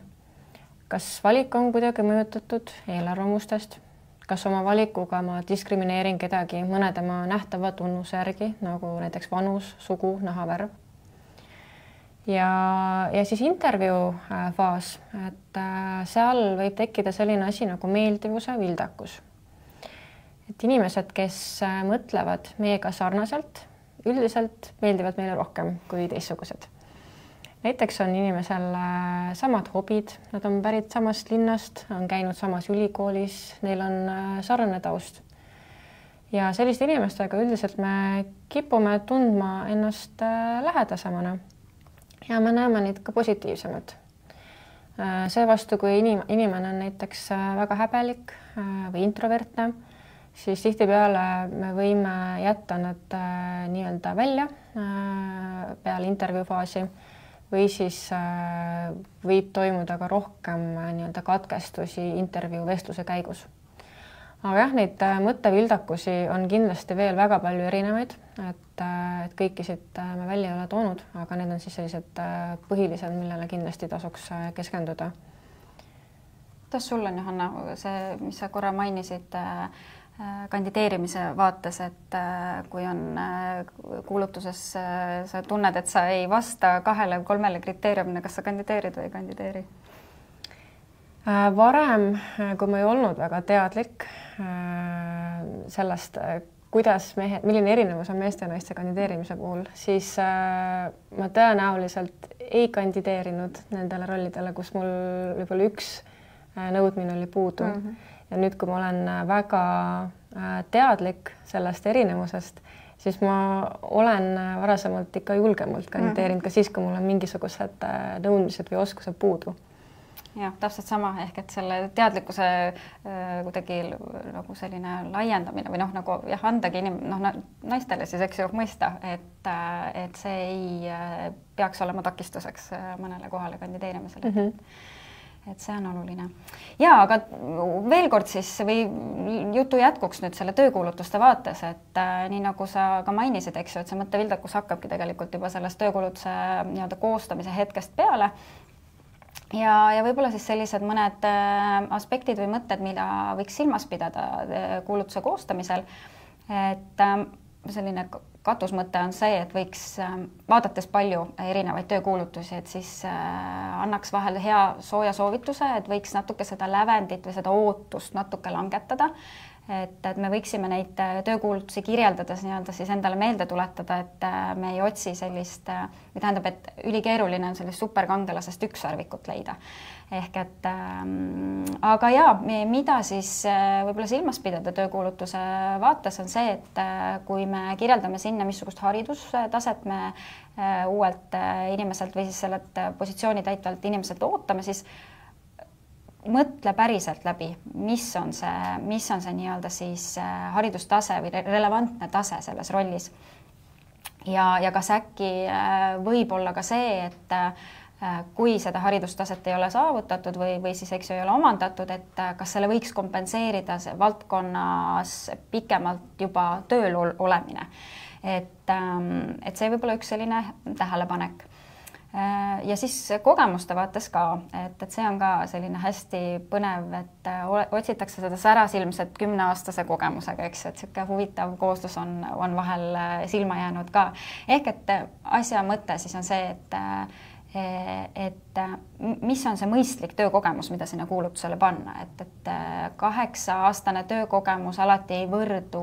Kas valik on kuidagi mõjutatud eelarvamustest? Kas oma valikuga ma diskrimineerin kedagi mõne tema nähtava tunnuse järgi, nagu näiteks vanus, sugu, nahavärv? Ja siis intervjuu faas, et seal võib tekkida selline asi nagu meeldivuse vildakus. Et inimesed, kes mõtlevad meiega sarnaselt, üldiselt meeldivad meile rohkem kui teistsugused. Näiteks on inimesel samad hobid, nad on pärit samast linnast, on käinud samas ülikoolis, neil on sarnane taust. Ja selliste inimestega üldiselt me kipume tundma ennast lähedasemana ja me näeme neid ka positiivsemalt. Seevastu, kui inimene on näiteks väga häbelik või introvertne, siis tihtipeale me võime jätta nad nii-öelda välja peale intervjuufaasi või siis võib toimuda ka rohkem nii-öelda katkestusi intervjuu vestluse käigus. Aga jah, neid mõttevildakusi on kindlasti veel väga palju erinevaid, et kõikisid me välja ei ole toonud, aga need on siis sellised põhilised, millele kindlasti tasuks keskenduda.
Kuidas sul on, Johanna, see, mis sa korra mainisid kandideerimise vaates, et kui on kuulutuses, sa tunned, et sa ei vasta 2-3 kriteeriumile, kas sa kandideerid või ei kandideeri?
Varem, kui ma ei olnud väga teadlik sellest, milline erinevus on meeste ja naiste kandideerimise puhul, siis ma tõenäoliselt ei kandideerinud nendele rollidele, kus mul võib-olla üks nõudmine oli puudu. Ja nüüd, kui ma olen väga teadlik sellest erinevusest, siis ma olen varasemalt ikka julgemalt kandideerinud ka siis, kui mul on mingisugused nõudmised või oskused puudu.
Jah, täpselt sama, ehk et selle teadlikkuse kuidagi nagu selline laiendamine või nagu andagi naistele siis eks ju mõista, et see ei peaks olema takistuseks mõnele kohale kandideerimisele. Et see on oluline. Ja, aga veel kord siis või jutu jätkuks nüüd selle töökuulutuste vaates, et nii nagu sa ka mainisid, eks ju, et see mõttevildakus hakkabki tegelikult juba sellest töökuulutuse nii-öelda koostamise hetkest peale. Ja võib-olla siis sellised mõned aspektid või mõtted, mida võiks silmas pidada kuulutuse koostamisel, et selline katusmõte on see, et võiks vaadates palju erinevaid töökuulutusi, et siis annaks vahel hea sooja soovituse, et võiks natuke seda lävendit või seda ootust natuke langetada. Et me võiksime neid töökuulutusi kirjeldades nii-öelda siis endale meelde tuletada, et me ei otsi sellist, või tähendab, et ülikeeruline on sellist superkangelasest ükssarvikut leida. Ehk et aga jaa, mida siis võib-olla silmas pidada töökuulutuse vaates on see, et kui me kirjeldame sinna, missugust haridustaset me uuelt inimeselt või siis sellelt positsiooni täitvalt inimeselt ootame, siis mõtle päriselt läbi, mis on see nii-öelda siis haridustase või relevantne tase selles rollis. Ja kas äkki võib olla ka see, et kui seda haridustaset ei ole saavutatud või siis eks ei ole omandatud, et kas selle võiks kompenseerida see valdkonnas pikemalt juba tööl olemine. Et see võib olla üks selline tähelepanek. Ja siis kogemuste vaates ka, et see on ka selline hästi põnev, et otsitakse seda särasilmset 10-aastase kogemusega, eks, et sihuke huvitav kooslus on vahel silma jäänud ka. Ehk et asja mõte siis on see, et mis on see mõistlik töökogemus, mida sinna kuulutusele panna, et 8-aastane töökogemus alati ei võrdu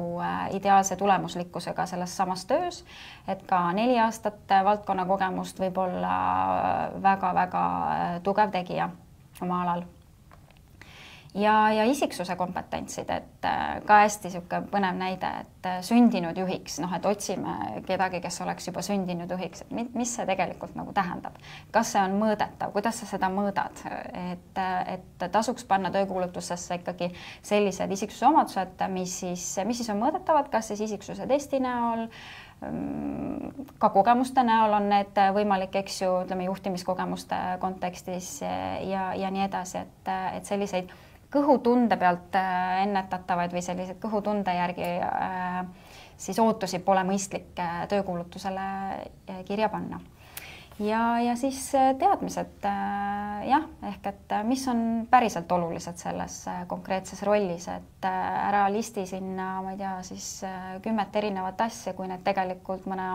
ideaalse tulemuslikkusega selles samas töös, et ka 4 aastat valdkonna kogemust võib olla väga-väga tugev tegija oma alal. Ja isiksuse kompetentsid, et ka hästi sihuke põnev näide, et sündinud juhiks, et otsime kedagi, kes oleks juba sündinud juhiks, et mis see tegelikult nagu tähendab. Kas see on mõõdetav, kuidas sa seda mõõdad, et tasuks panna töökuulutusesse ikkagi sellised isiksuse omadused, mis siis on mõõdetavad, kas siis isiksuse testi näol, ka kogemuste näol on need võimalik, eks ju, ütleme juhtimiskogemuste kontekstis ja nii edasi, et selliseid kõhutunde pealt ennetatavaid või sellised kõhutunde järgi siis ootusi pole mõistlik töökuulutusele kirja panna. Ja siis teadmised, jah, ehk et mis on päriselt olulised selles konkreetses rollis, et ära listi sinna, ma ei tea, siis 10 erinevat asja, kui need tegelikult mõne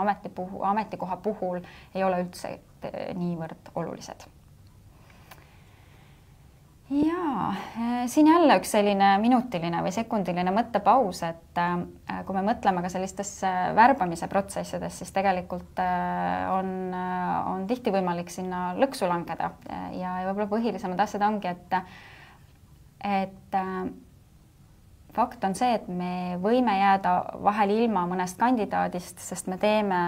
ametikoha puhul ei ole üldse niivõrd olulised. Jaa, siin jälle üks selline minutiline või sekundiline mõttepaus, et kui me mõtleme ka sellistesse värbamise protsessides, siis tegelikult on tihti võimalik sinna lõksu langeda ja võib-olla põhilisemad asjad ongi, et fakt on see, et me võime jääda vahel ilma mõnest kandidaadist, sest me teeme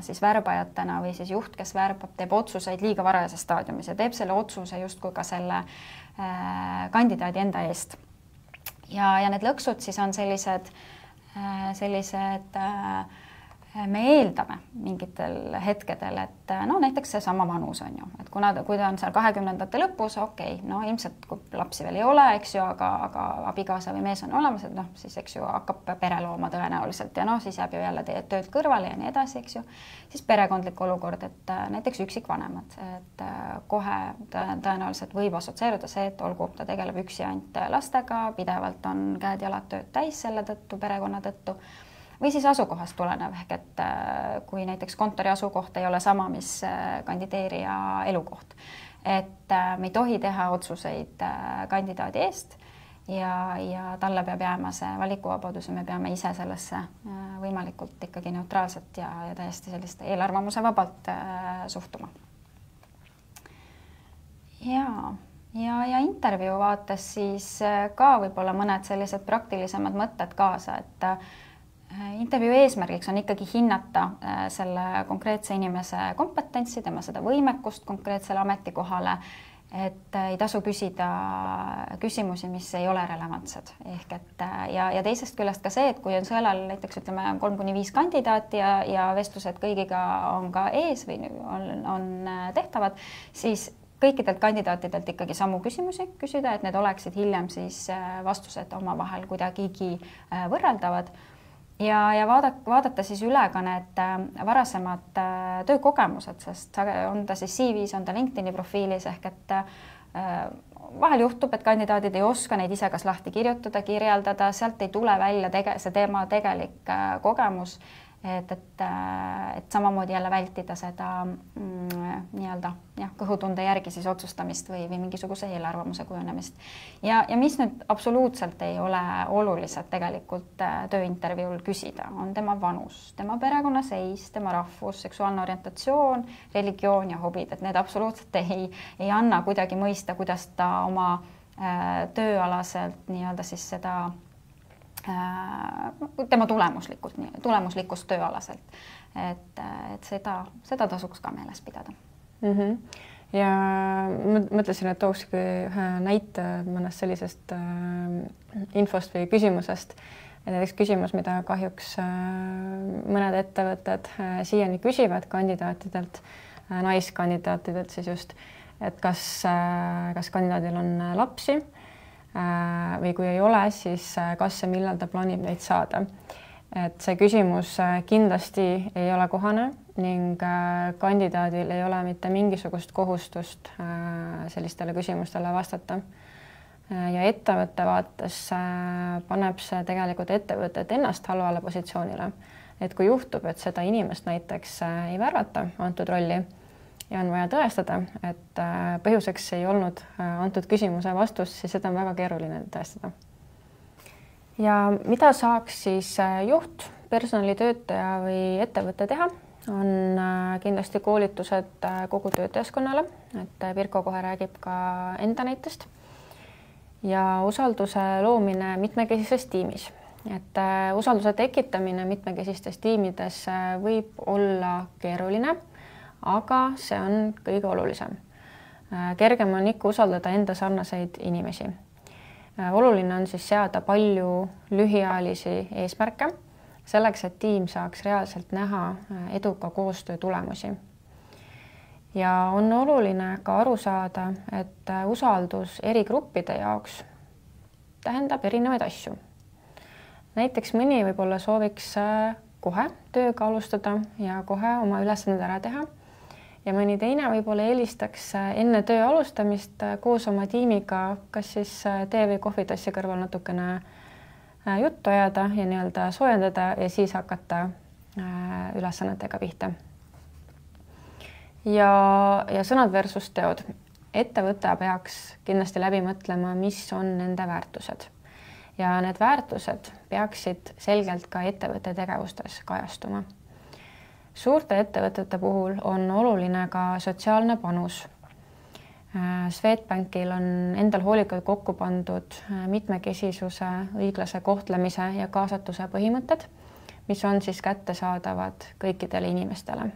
siis värbajatena või siis juht, kes värbab, teeb otsuseid liiga varajases staadiumis ja teeb selle otsuse justkui ka selle kandidaadi enda eest. Ja need lõksud siis on sellised me eeldame mingitel hetkedel, et näiteks see sama vanus on ju, et kui ta on seal 20ndate lõpus, okei, ilmselt kui lapsi veel ei ole, eks ju, aga abikaasa või mees on olemas, et siis eks ju hakkab pere looma tõenäoliselt ja siis jääb ju jälle tööd kõrvale ja nii edasi, eks ju, siis perekondlik olukord, et näiteks üksikvanemad, et kohe tõenäoliselt võib assotsieeruda see, et olgu, ta tegeleb üksi ainult lastega, pidevalt on käed-jalad tööd täis selle tõttu, perekonna tõttu, või siis asukohast tulenev, ehk et kui näiteks kontori asukoht ei ole sama, mis kandideerija elukoht. Et me ei tohi teha otsuseid kandidaadi eest ja talle peab jääma see valikuvabadus ja me peame ise sellesse võimalikult ikkagi neutraalselt ja täiesti sellist eelarvamuse vabalt suhtuma. Ja intervjuu vaates siis ka võib-olla mõned sellised praktilisemad mõtted kaasa, et intervjuu eesmärgiks on ikkagi hinnata selle konkreetse inimese kompetentsi, tema seda võimekust konkreetsele ametikohale, et ei tasu küsida küsimusi, mis ei ole relevantsed. Ehk et ja teisest küljest ka see, et kui on sõelal näiteks ütleme 3-5 kandidaati ja vestlused kõigiga on ka ees või on tehtavad, siis kõikidelt kandidaatidelt ikkagi samu küsimusi küsida, et need oleksid hiljem siis vastused omavahel kuidagigi võrreldavad. Ja vaadata siis üle ka need varasemad töökogemused, sest on ta siis CV-s, on ta LinkedIni profiilis, ehk et vahel juhtub, et kandidaadid ei oska neid ise kas lahti kirjutada, kirjeldada, sealt ei tule välja see teema tegelik kogemus, et samamoodi jälle vältida seda nii-öelda kõhutunde järgi siis otsustamist või mingisuguse eelarvamuse kujunemist. Ja mis nüüd absoluutselt ei ole olulised tegelikult tööintervjuul küsida, on tema vanus, tema perekonnaseis, tema rahvus, seksuaalne orientatsioon, religioon ja hobid, et need absoluutselt ei anna kuidagi mõista, kuidas ta oma tööalaselt nii-öelda siis seda tema tulemuslikkust tööalaselt, et seda tasuks ka meeles pidada.
Ja mõtlesin, et tookski ühe näite mõnest sellisest infost või küsimusest. Näiteks küsimus, mida kahjuks mõned ettevõtted siiani küsivad kandidaatidelt, naiskandidaatidelt siis just, et kas kandidaadil on lapsi või kui ei ole, siis kas ja millal ta plaanib neid saada. Et see küsimus kindlasti ei ole kohane ning kandidaadil ei ole mitte mingisugust kohustust sellistele küsimustele vastata. Ja ettevõtte vaates paneb see tegelikult ettevõtet ennast halvale positsioonile. Et kui juhtub, et seda inimest näiteks ei värvata antud rolli, ja on vaja tõestada, et põhjuseks ei olnud antud küsimuse vastus, siis seda on väga keeruline tõestada. Ja mida saaks siis juht, personalitöötaja või ettevõte teha, on kindlasti koolitused kogu töötajaskonnale, et Pirko kohe räägib ka enda näitest, ja usalduse loomine mitmekesises tiimis. Et usalduse tekitamine mitmekesistes tiimides võib olla keeruline, aga see on kõige olulisem. Kergem on ikka usaldada enda sarnaseid inimesi. Oluline on siis seada palju lühiajalisi eesmärke, selleks, et tiim saaks reaalselt näha eduka koostöö tulemusi. Ja on oluline ka aru saada, et usaldus eri gruppide jaoks tähendab erinevaid asju. Näiteks mõni võib-olla sooviks kohe tööga alustada ja kohe oma ülesanded ära teha. Ja mõni teine võib-olla eelistaks enne töö alustamist koos oma tiimiga kas siis tee või kohvitassi kõrval natukene juttu ajada ja nii-öelda soojendada ja siis hakata ülesannetega pihta. Ja sõnad versus teod. Ettevõte peaks kindlasti läbi mõtlema, mis on nende väärtused. Ja need väärtused peaksid selgelt ka ettevõtte tegevustes kajastuma. Suurte ettevõtete puhul on oluline ka sotsiaalne panus. Swedbankil on endal hoolikalt kokku pandud mitmekesisuse, õiglase kohtlemise ja kaasatuse põhimõtted, mis on siis kättesaadavad kõikidele inimestele.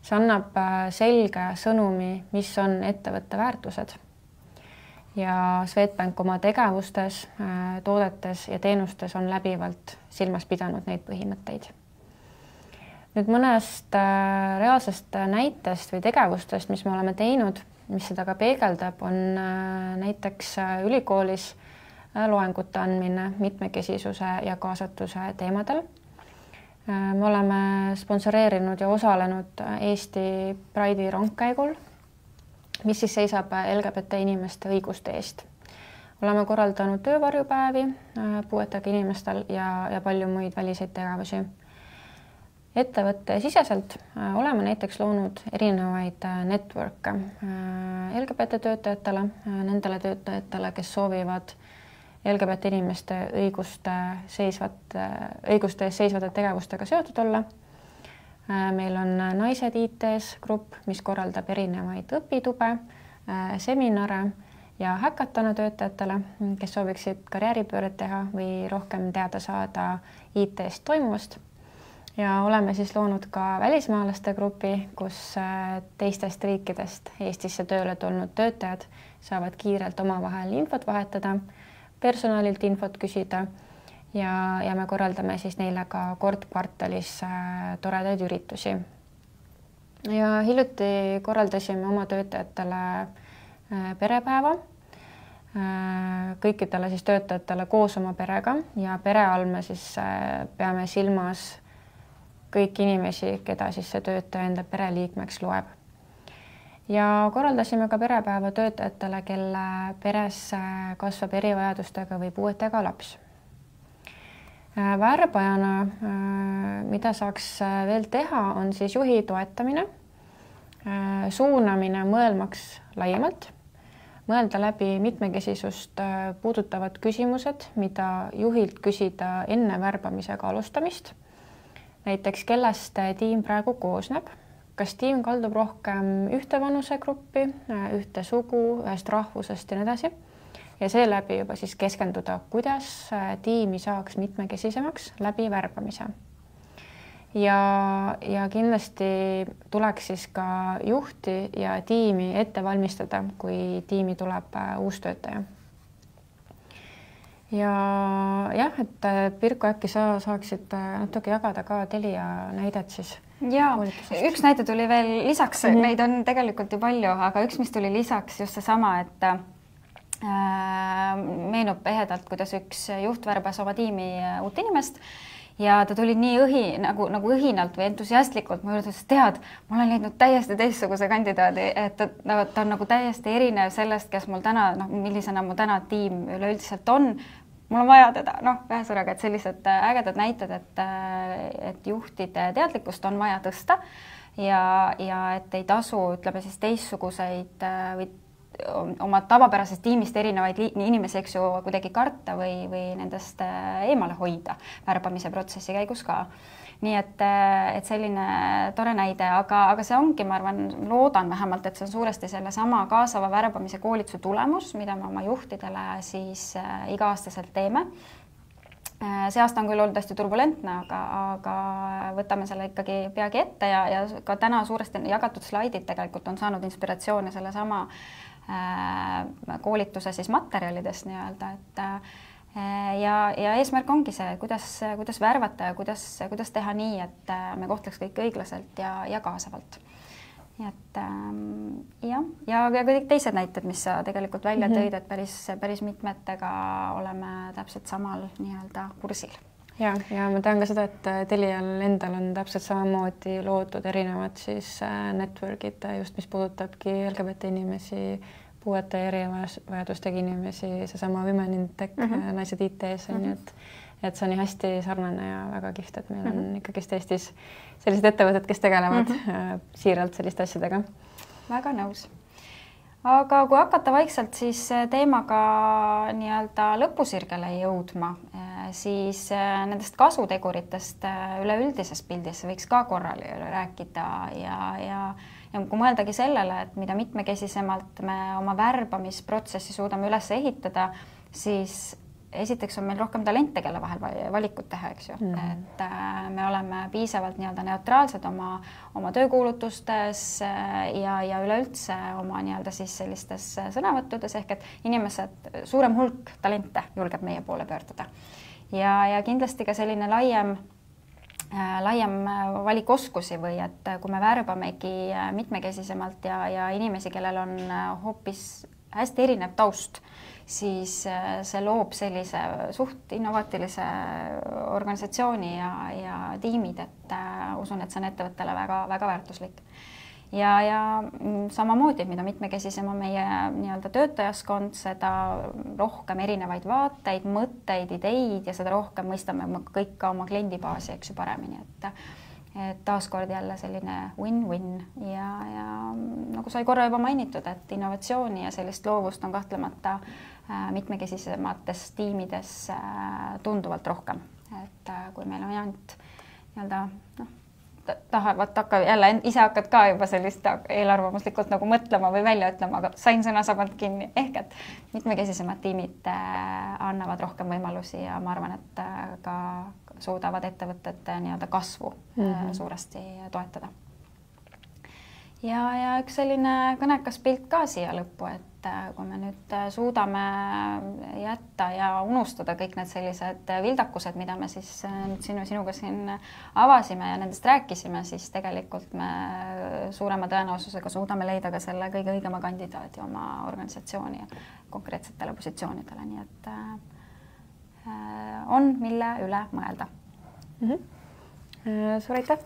See annab selge sõnumi, mis on ettevõtte väärtused. Ja Swedbank oma tegevustes, toodetes ja teenustes on läbivalt silmas pidanud neid põhimõtteid. Nüüd mõnest reaalsest näitest või tegevustest, mis me oleme teinud, mis seda ka peegeldab, on näiteks ülikoolis loengute andmine mitmekesisuse ja kaasatuse teemadel. Me oleme sponsoreerinud ja osalenud Eesti Pride'i rongkäigul, mis siis seisab LGBT inimeste õiguste eest. Oleme korraldanud töövarjupäevi puuetega inimestel ja palju muid väliseid tegevusi. Ettevõtte siseselt oleme näiteks loonud erinevaid networke LGBT töötajatele, nendele töötajatele, kes soovivad LGBT inimeste õiguste eest seisvate tegevustega seotud olla. Meil on Naised IT-s grupp, mis korraldab erinevaid õpitube, seminare ja häkatone töötajatele, kes sooviksid karjääripööret teha või rohkem teada saada IT-st toimuvast. Ja oleme siis loonud ka välismaalaste grupi, kus teistest riikidest Eestisse tööle tulnud töötajad saavad kiirelt omavahel infot vahetada, personalilt infot küsida ja me korraldame siis neile ka kord kvartalis toredaid üritusi. Ja hiljuti korraldasime oma töötajatele perepäeva, kõikidele siis töötajatele koos oma perega ja pere all me siis peame silmas kõik inimesi, keda siis see töötaja enda pereliikmeks loeb. Ja korraldasime ka perepäeva töötajatele, kelle peres kasvab erivajadustega või puuetega laps. Värbajana, mida saaks veel teha, on siis juhi toetamine, suunamine mõelmaks laiemalt, mõelda läbi mitmekesisust puudutavad küsimused, mida juhilt küsida enne värbamisega alustamist. Näiteks, kellest tiim praegu koosneb, kas tiim kaldub rohkem ühte vanusegruppi, ühte sugu, ühest rahvusest ja nii edasi. Ja seeläbi juba siis keskenduda, kuidas tiimi saaks mitmekesisemaks läbi värbamise. Ja kindlasti tuleks siis ka juhti ja tiimi ette valmistada, kui tiimi tuleb uus töötaja. Ja jah, et Pirko, äkki sa saaksid natuke jagada ka Telia näidet siis?
Ja üks näide tuli veel lisaks, neid on tegelikult ju palju, aga üks, mis tuli lisaks just seesama, et meenub ehedalt, kuidas üks juht värbas oma tiimi uut inimest ja ta tuli nii nagu õhinalt või entusiastlikult, ma ütles, tead, ma olen leidnud täiesti teistsuguse kandidaadi, et ta on nagu täiesti erinev sellest, kes mul täna, millisena mu täna tiim üleüldiselt on. Mul on vaja teda, ühesõnaga, et sellised ägedad näited, et juhtide teadlikkust on vaja tõsta ja et ei tasu, ütleme siis teistsuguseid või oma tavapärasest tiimist erinevaid inimesi, eks ju, kuidagi karta või nendest eemale hoida värbamise protsessi käigus ka. Nii et selline tore näide, aga see ongi, ma arvan, loodan vähemalt, et see on suuresti selle sama kaasava värbamise koolituse tulemus, mida me oma juhtidele siis iga-aastaselt teeme. See aasta on küll olnud hästi turbulentne, aga võtame selle ikkagi peagi ette ja ka täna suuresti jagatud slaidid tegelikult on saanud inspiratsiooni selle sama koolituse siis materjalidest nii-öelda, et ja eesmärk ongi see, kuidas värvata ja kuidas teha nii, et me kohtleks kõik õiglaselt ja kaasavalt. Nii et ja kõik teised näited, mis sa tegelikult välja tõid, et päris mitmetega oleme täpselt samal nii-öelda kursil.
Ja ma tean ka seda, et Telial endal on täpselt samamoodi loodud erinevad siis networkid, just mis puudutabki LGBT inimesi, puuete ja erivajadustega inimesi, seesama Women in Tech, naised IT-s, et see on nii hästi sarnane ja väga kihvt, et meil on ikkagi Eestis sellised ettevõtted, kes tegelevad siiralt selliste asjadega.
Väga nõus. Aga kui hakata vaikselt siis teemaga nii-öelda lõpusirgele jõudma, siis nendest kasuteguritest üleüldises pildis võiks ka korral rääkida ja kui mõeldagi sellele, et mida mitmekesisemalt me oma värbamisprotsessi suudame üles ehitada, siis esiteks on meil rohkem talente, kelle vahel valikut teha, eks ju. Et me oleme piisavalt nii-öelda neutraalsed oma töökuulutustes ja üleüldse oma nii-öelda siis sellistes sõnavõttudes, ehk et inimesed, suurem hulk talente julgeb meie poole pöörduda. Ja kindlasti ka selline laiem valikoskusi või et kui me värbamegi mitmekesisemalt ja inimesi, kellel on hoopis hästi erinev taust, siis see loob sellise suht innovaatilise organisatsiooni ja tiimid, et usun, et see on ettevõttele väga väärtuslik. Ja samamoodi, mida mitmekesisem on meie nii-öelda töötajaskond, seda rohkem erinevaid vaateid, mõtteid, ideid ja seda rohkem mõistame kõik ka oma kliendibaasi, eks ju, paremini, et taaskord jälle selline win-win ja nagu sai korra juba mainitud, et innovatsiooni ja sellist loovust on kahtlemata mitmekesisemates tiimides tunduvalt rohkem, et kui meil on jäänud nii-öelda tahavad jälle ise hakkad ka juba sellist eelarvamuslikult nagu mõtlema või välja ütlema, aga sain sõnasabalt kinni, ehk et mitmekesisemad tiimid annavad rohkem võimalusi ja ma arvan, et ka suudavad ettevõtete nii-öelda kasvu suuresti toetada. Ja üks selline kõnekas pilt ka siia lõppu, et kui me nüüd suudame jätta ja unustada kõik need sellised vildakused, mida me siis nüüd sinuga siin avasime ja nendest rääkisime, siis tegelikult me suurema tõenäosusega suudame leida ka selle kõige õigema kandidaadi oma organisatsiooni konkreetsetele positsioonidele, nii et on mille üle mõelda.
Suur aitäh!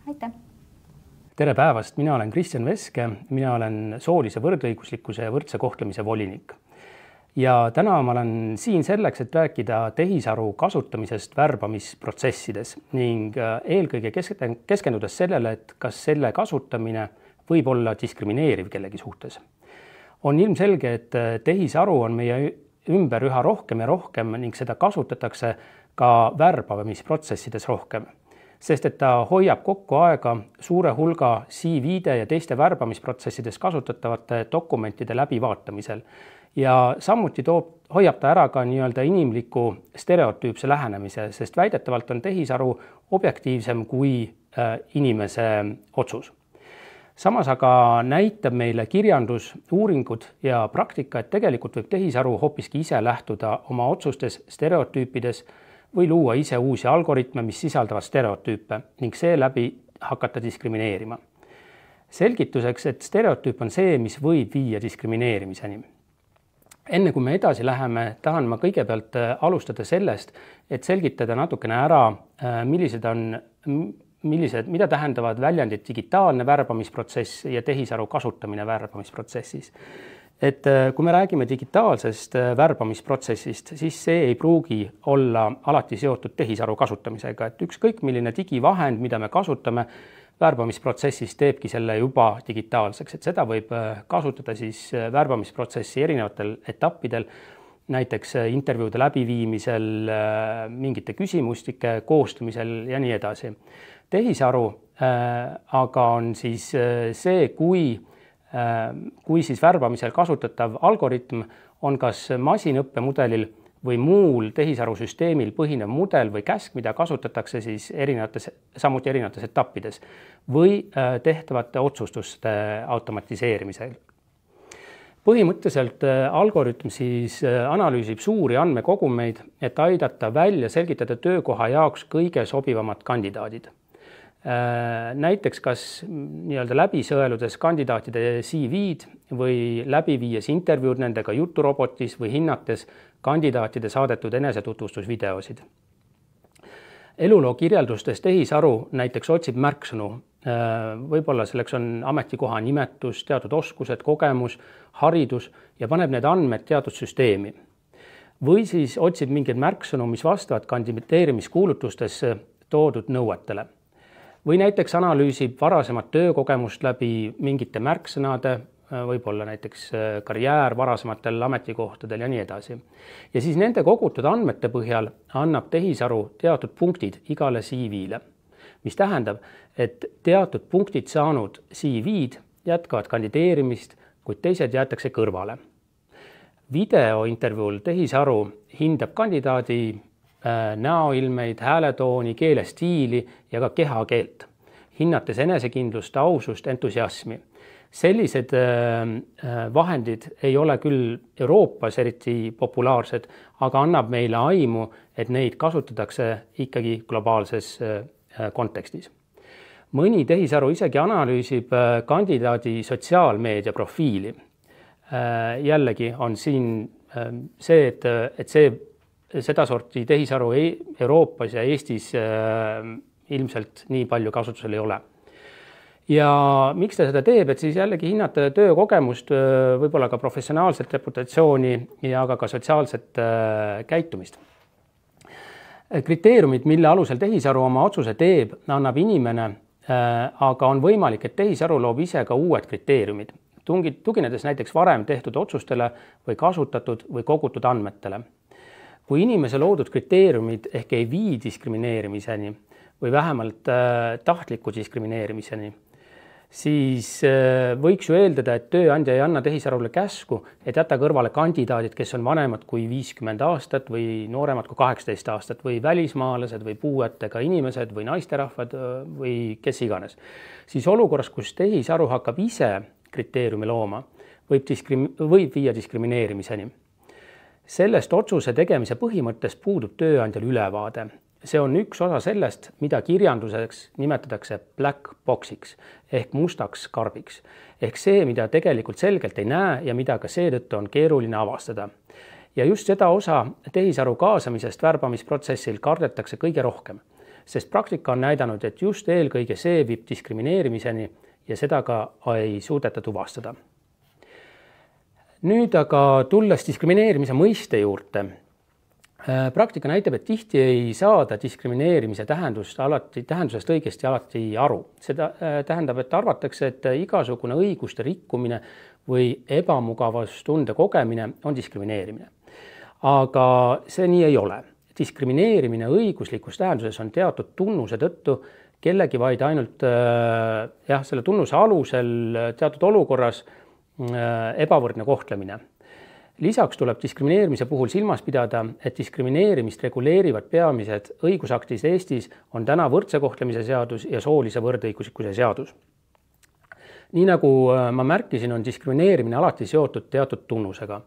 Aitäh!
Tere päevast, mina olen Kristjan Veske, mina olen soolise võrdõiguslikkuse ja võrdse kohtlemise volinik. ja täna ma olen siin selleks, et rääkida tehisaru kasutamisest värbamisprotsessides ning eelkõige keskendudes sellele, et kas selle kasutamine võib olla diskrimineeriv kellegi suhtes. On ilmselge, et tehisaru on meie ümber üha rohkem ja rohkem ning seda kasutatakse ka värbamisprotsessides rohkem, sest et ta hoiab kokku aega suure hulga CV-de ja teiste värbamisprotsessides kasutatavate dokumentide läbivaatamisel ja samuti hoiab ta ära ka nii-öelda inimliku stereotüüpse lähenemise, sest väidetavalt on tehisaru objektiivsem kui inimese otsus. Samas aga näitab meile kirjandus, uuringud ja praktika, et tegelikult võib tehisaru hoopiski ise lähtuda oma otsustes stereotüüpides või luua ise uusi algoritme, mis sisaldavad stereotüüpe ning seeläbi hakata diskrimineerima. Selgituseks, et stereotüüp on see, mis võib viia diskrimineerimiseni. Enne kui me edasi läheme, tahan ma kõigepealt alustada sellest, et selgitada natukene ära, mida tähendavad väljendid digitaalne värbamisprotsess ja tehisaru kasutamine värbamisprotsessis. Et kui me räägime digitaalsest värbamisprotsessist, siis see ei pruugi olla alati seotud tehisaru kasutamisega, et ükskõik milline digivahend, mida me kasutame värbamisprotsessis, teebki selle juba digitaalseks, et seda võib kasutada siis värbamisprotsessi erinevatel etappidel, näiteks intervjuude läbiviimisel, mingite küsimustike koostamisel ja nii edasi. Tehisaru aga on siis see, kui siis värbamisel kasutatav algoritm on kas masinõppemudelil või muul tehisarusüsteemil põhinev mudel või käsk, mida kasutatakse siis samuti erinevates etappides või tehtavate otsustuste automatiseerimisel. Põhimõtteliselt algoritm siis analüüsib suuri andmekogumeid, et aidata välja selgitada töökoha jaoks kõige sobivamad kandidaadid. Näiteks kas nii-öelda läbi sõeludes kandidaatide CV-d või läbi viies intervjuud nendega juturobotis või hinnates kandidaatide saadetud enesetutvustusvideosid. Eluloo kirjeldustes tehisaru näiteks otsib märksõnu. Võib-olla selleks on ametikoha nimetus, teatud oskused, kogemus, haridus ja paneb need andmed teatud süsteemi. Või siis otsib mingeid märksõnu, mis vastavad kandideerimiskuulutustesse toodud nõuetele. Või näiteks analüüsib varasemat töökogemust läbi mingite märksõnade, võib-olla näiteks karjäär varasematel ametikohtadel ja nii edasi. Ja siis nende kogutud andmete põhjal annab tehisaru teatud punktid igale CV-le, mis tähendab, et teatud punktid saanud CV-d jätkavad kandideerimist, kuid teised jäetakse kõrvale. Videointervjuul tehisaru hindab kandidaadi näoilmeid, hääletooni, keelestiili ja ka kehakeelt, hinnates enesekindlust, ausust, entusiasmi. Sellised vahendid ei ole küll Euroopas eriti populaarsed, aga annab meile aimu, et neid kasutatakse ikkagi globaalses kontekstis. Mõni tehisaru isegi analüüsib kandidaadi sotsiaalmeedia profiili. Jällegi on siin see, et seda sorti tehisaru Euroopas ja Eestis ilmselt nii palju kasutusel ei ole. Ja miks ta seda teeb, et siis jällegi hinnata töökogemust, võib-olla ka professionaalset reputatsiooni ja ka sotsiaalset käitumist. Kriteeriumid, mille alusel tehisaru oma otsuse teeb, annab inimene, aga on võimalik, et tehisaru loob ise ka uued kriteeriumid, tuginedes näiteks varem tehtud otsustele või kasutatud või kogutud andmetele. Kui inimese loodud kriteeriumid ehk ei vii diskrimineerimiseni või vähemalt tahtliku diskrimineerimiseni, siis võiks ju eeldada, et tööandja ei anna tehisarule käsku, et jäta kõrvale kandidaadid, kes on vanemad kui 50 aastat või nooremad kui 18 aastat või välismaalased või puuetega inimesed või naisterahvad või kes iganes. Siis olukorras, kus tehisaru hakkab ise kriteeriumi looma, võib viia diskrimineerimiseni. Sellest otsuse tegemise põhimõttest puudub tööandjal ülevaade. See on üks osa sellest, mida kirjanduseks nimetatakse black boxiks ehk mustaks karbiks. Ehk see, mida tegelikult selgelt ei näe ja mida ka seetõttu on keeruline avastada. Ja just seda osa tehisaru kaasamisest värbamisprotsessil kardetakse kõige rohkem, sest praktika on näidanud, et just eelkõige see viib diskrimineerimiseni ja seda ka ei suudeta tuvastada. Nüüd aga tulles diskrimineerimise mõiste juurde. Praktika näitab, et tihti ei saada diskrimineerimise tähendusest õigesti alati aru. Seda tähendab, et arvatakse, et igasugune õiguste rikkumine või ebamugavustunde kogemine on diskrimineerimine. Aga see nii ei ole. Diskrimineerimine õiguslikus tähenduses on teatud tunnuse tõttu kellegi vaid ainult selle tunnuse alusel teatud olukorras ebavõrdne kohtlemine. Lisaks tuleb diskrimineerimise puhul silmas pidada, et diskrimineerimist reguleerivad peamised õigusaktid Eestis on täna võrdse kohtlemise seadus ja soolise võrdõiguslikkuse seadus. Nii nagu ma märkisin, on diskrimineerimine alati seotud teatud tunnusega.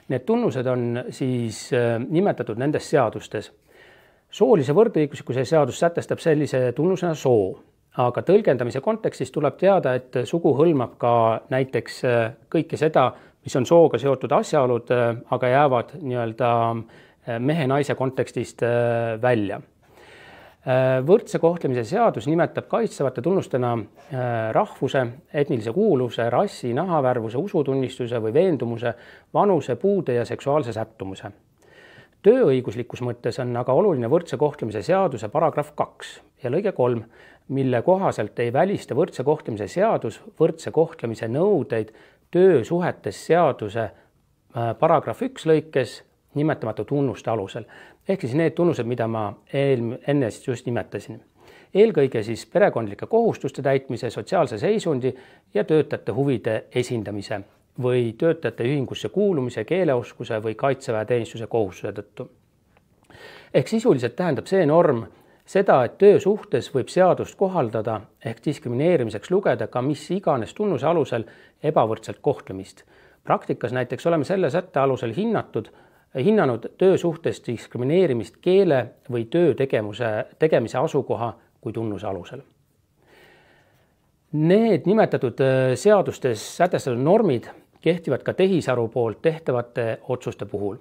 Need tunnused on siis nimetatud nendes seadustes. Soolise võrdõiguslikkuse seadus sätestab sellise tunnusena soo, aga tõlgendamise kontekstis tuleb teada, et sugu hõlmab ka näiteks kõike seda, mis on sooga seotud asjaolud, aga jäävad mehe-naise kontekstist välja. Võrdse kohtlemise seadus nimetab kaitstavate tunnustena rahvuse, etnilise kuuluvuse, rassi, nahavärvuse, usutunnistuse või veendumuse, vanuse, puude ja seksuaalse sättumuse. Tööõiguslikus mõttes on aga oluline võrdse kohtlemise seaduse paragrahv 2 ja lõige 3, mille kohaselt ei välista võrdse kohtlemise seadus võrdse kohtlemise nõudeid töösuhetes seaduse paragrahv 1 lõikes nimetamatu tunnuste alusel. Ehk siis need tunnused, mida ma enne just nimetasin. Eelkõige siis perekondlike kohustuste täitmise, sotsiaalse seisundi ja töötajate huvide esindamise või töötajate ühingusse kuulumise, keeleoskuse või kaitseväeteenistuse kohustuse tõttu. Ehk sisuliselt tähendab see norm seda, et töösuhtes võib seadust kohaldada ehk diskrimineerimiseks lugeda ka mis iganes tunnuse alusel ebavõrdselt kohtlemist. Praktikas näiteks oleme selle sätte alusel hinnanud töösuhtes diskrimineerimist keele või töö tegemise asukoha kui tunnuse alusel. Need nimetatud seadustes sätestatud normid kehtivad ka tehisaru poolt tehtavate otsuste puhul.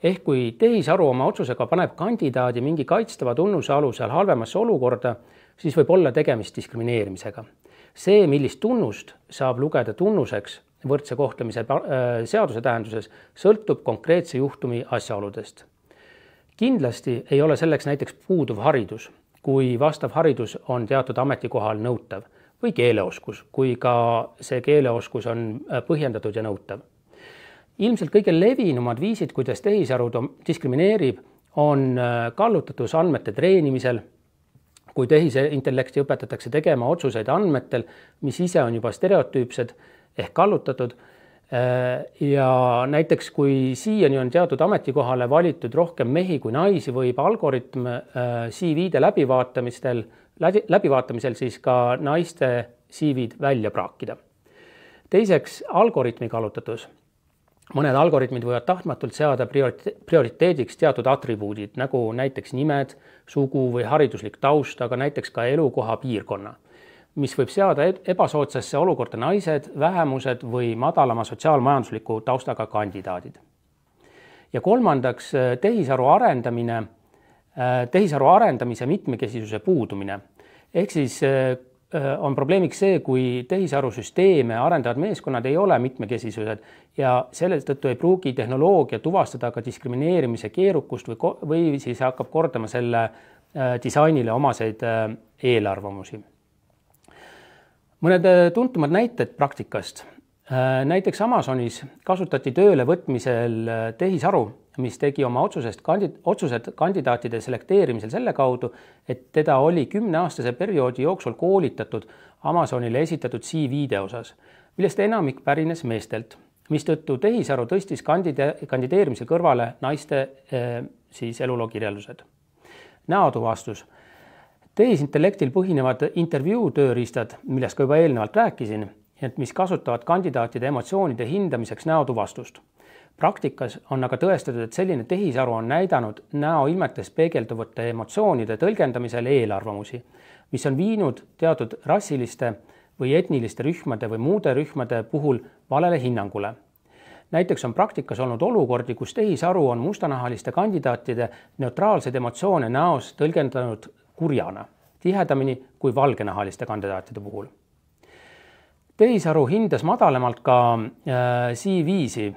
Ehk kui tehisaru oma otsusega paneb kandidaadi mingi kaitstava tunnuse alusel halvemasse olukorda, siis võib olla tegemist diskrimineerimisega. See, millist tunnust saab lugeda tunnuseks võrdse kohtlemise seaduse tähenduses, sõltub konkreetse juhtumi asjaoludest. Kindlasti ei ole selleks näiteks puuduv haridus, kui vastav haridus on teatud ametikohal nõutav, või keeleoskus, kui ka see keeleoskus on põhjendatud ja nõutav. Ilmselt kõige levinumad viisid, kuidas tehisaru diskrimineerib, on kallutatus andmete treenimisel, kui tehisintellekti õpetatakse tegema otsuseid andmetel, mis ise on juba stereotüüpsed ehk kallutatud. Ja näiteks, kui siiani on teatud ametikohale valitud rohkem mehi kui naisi, võib algoritm CV-de läbivaatamisel siis ka naiste CV-d välja praakida. Teiseks, algoritmi kallutatus. Mõned algoritmid võivad tahtmatult seada prioriteediks teatud atribuudid, nagu näiteks nimed, sugu või hariduslik taust, aga näiteks ka elukoha piirkonna, mis võib seada ebasoodsasse olukorda naised, vähemused või madalama sotsiaalmajandusliku taustaga kandidaadid. Ja kolmandaks, tehisaru arendamise mitmekesisuse puudumine. Ehk siis on probleemiks see, kui tehisarusüsteeme arendavad meeskonnad ei ole mitmekesisused ja selle tõttu ei pruugi tehnoloogia tuvastada ka diskrimineerimise keerukust või siis hakkab kordama selle disainile omaseid eelarvamusi. Mõned tuntumad näited praktikast. Näiteks Amazonis kasutati tööle võtmisel tehisaru, mis tegi oma otsused kandidaatide selekteerimisel selle kaudu, et teda oli 10-aastase perioodi jooksul koolitatud Amazonile esitatud CV-de osas, millest enamik pärines meestelt, mistõttu tehisaru tõstis kandideerimise kõrvale naiste eluloo kirjeldused. Näotuvastus. Tehisintellektil põhinevad intervjuu tööriistad, millest ka juba eelnevalt rääkisin, mis kasutavad kandidaatide emotsioonide hindamiseks näotuvastust. Praktikas on aga tõestatud, et selline tehisaru on näidanud näoilmetes peegelduvate emotsioonide tõlgendamisel eelarvamusi, mis on viinud teatud rassiliste või etniliste rühmade või muude rühmade puhul valele hinnangule. Näiteks on praktikas olnud olukordi, kus tehisaru on mustanahaliste kandidaatide neutraalseid emotsioone näos tõlgendanud kurjana, tihedamini kui valgenahaliste kandidaatide puhul. tehisaru hindas madalamalt ka CV-si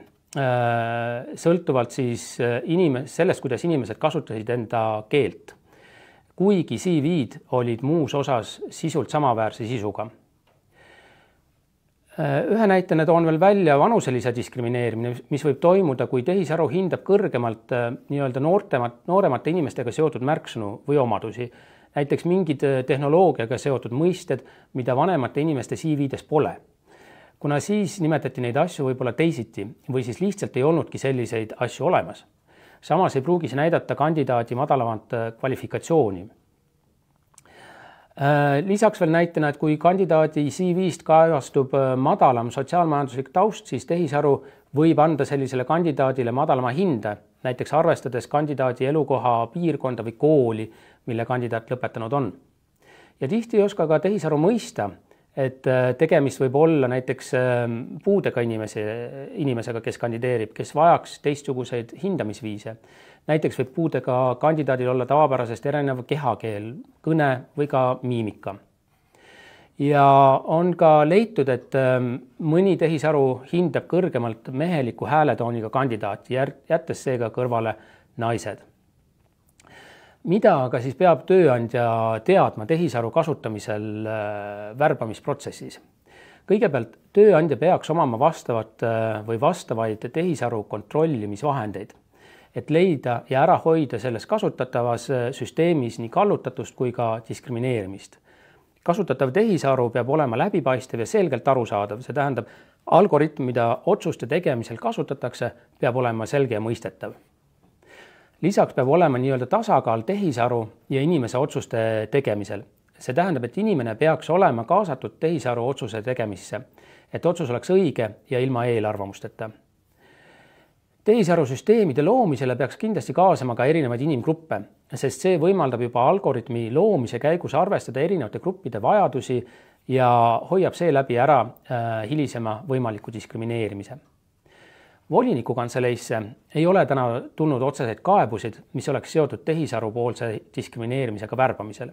sõltuvalt siis sellest, kuidas inimesed kasutasid enda keelt. Kuigi CV-d olid muus osas sisult samaväärse sisuga. Ühe näitena toon veel välja vanuselise diskrimineerimine, mis võib toimuda, kui tehisaru hindab kõrgemalt nii-öelda nooremate inimestega seotud märksõnu või omadusi. Näiteks mingid tehnoloogiaga seotud mõisted, mida vanemate inimeste CV-des pole. Kuna siis nimetati neid asju võib-olla teisiti või siis lihtsalt ei olnudki selliseid asju olemas. Samas ei pruugi see näidata kandidaadi madalamat kvalifikatsiooni. Lisaks veel näitena, et kui kandidaadi CV-st kajastub madalam sotsiaalmajanduslik taust, siis tehisaru võib anda sellisele kandidaadile madalama hinde, näiteks arvestades kandidaadi elukoha piirkonda või kooli, mille kandidaat lõpetanud on. Ja tihti ei oska ka tehisaru mõista, et tegemist võib olla näiteks puudega inimesega, kes kandideerib, kes vajaks teistsuguseid hindamisviise. Näiteks võib puudega kandidaadil olla tavapärasest erinev kehakeel, kõne või ka miimika. Ja on ka leitud, et mõni tehisaru hindab kõrgemalt meheliku hääletooniga kandidaati, jättes seega kõrvale naised. Mida aga siis peab tööandja teadma tehisaru kasutamisel värbamisprotsessis? Kõigepealt tööandja peaks omama vastavaid tehisaru kontrollimisvahendeid, et leida ja ära hoida selles kasutatavas süsteemis nii kallutatust kui ka diskrimineerimist. Kasutatav tehisaru peab olema läbipaistev ja selgelt arusaadav, see tähendab, algoritm, mida otsuste tegemisel kasutatakse, peab olema selge ja mõistetav. Lisaks peab olema nii-öelda tasakaal tehisaru ja inimese otsuste tegemisel. See tähendab, et inimene peaks olema kaasatud tehisaru otsuse tegemisse, et otsus oleks õige ja ilma eelarvamusteta. Tehisarusüsteemide loomisele peaks kindlasti kaasama ka erinevaid inimgruppe, sest see võimaldab juba algoritmi loomise käigus arvestada erinevate gruppide vajadusi ja hoiab seeläbi ära hilisema võimaliku diskrimineerimise. Volinikukantseleisse ei ole täna tulnud otseseid kaebusid, mis oleks seotud tehisaru poolse diskrimineerimisega värbamisel.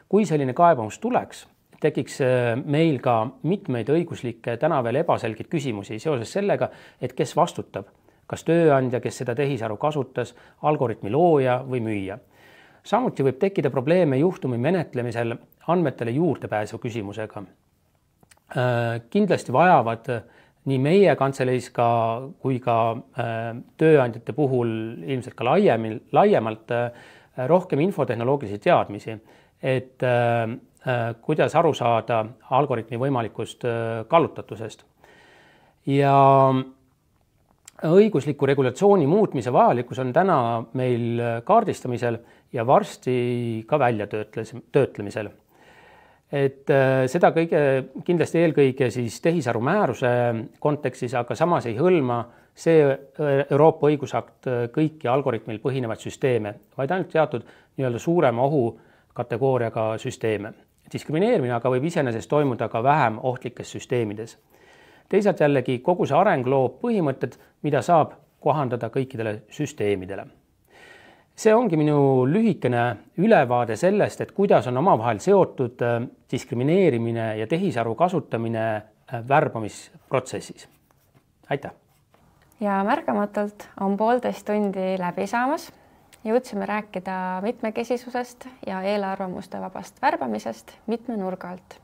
Kui selline kaebus tuleks, tekiks meil ka mitmeid õiguslikke täna veel ebaselgeid küsimusi seoses sellega, et kes vastutab, kas tööandja, kes seda tehisaru kasutas, algoritmi looja või müüja. Samuti võib tekkida probleeme juhtumi menetlemisel andmetele juurdepääsu küsimusega. Kindlasti vajavad nii meie kantseleis kui ka tööandjate puhul ilmselt ka laiemalt rohkem infotehnoloogilisi teadmisi, et kuidas aru saada algoritmi võimalikust kallutatusest. Ja õigusliku regulatsiooni muutmise vajalikkus on täna meil kaardistamisel ja varsti ka väljatöötlemisel. Et seda kindlasti eelkõige siis tehisaru määruse kontekstis, aga samas ei hõlma see Euroopa õigusakt kõiki algoritmil põhinevaid süsteeme, vaid ainult teatud nii-öelda suurema ohu kategooriaga süsteeme. Diskrimineerimine aga võib iseenesest toimuda ka vähem ohtlikes süsteemides. Teisalt jällegi kogu see areng loob põhimõtted, mida saab kohandada kõikidele süsteemidele. See ongi minu lühikene ülevaade sellest, et kuidas on omavahel seotud diskrimineerimine ja tehisaru kasutamine värbamisprotsessis. Aitäh!
Ja märkamatult on 1,5 tundi läbi saamas. Jõudsime rääkida mitmekesisusest ja eelarvamuste vabast värbamisest mitme nurga alt.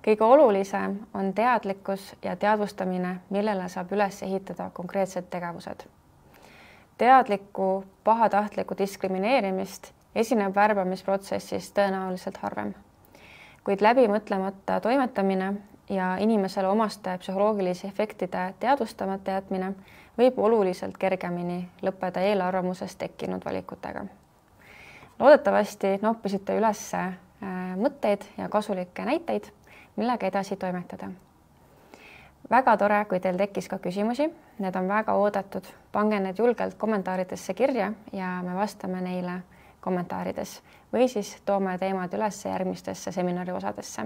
Kõige olulisem on teadlikkus ja teadvustamine, millele saab üles ehitada konkreetsed tegevused. Teadlikku pahatahtlikku diskrimineerimist esineb värbamisprotsessis tõenäoliselt harvem, kuid läbi mõtlemata toimetamine ja inimesele omaste psühholoogilisi efektide teadvustamata jätmine võib oluliselt kergemini lõppeda eelarvamusest tekkinud valikutega. Loodetavasti noppisite üles mõtteid ja kasulikke näiteid, millega edasi toimetada. Väga tore, kui teil tekkis ka küsimusi, need on väga oodatud. Pange need julgelt kommentaaridesse kirja ja me vastame neile kommentaarides või siis toome teemad üles järgmistesse seminari osadesse.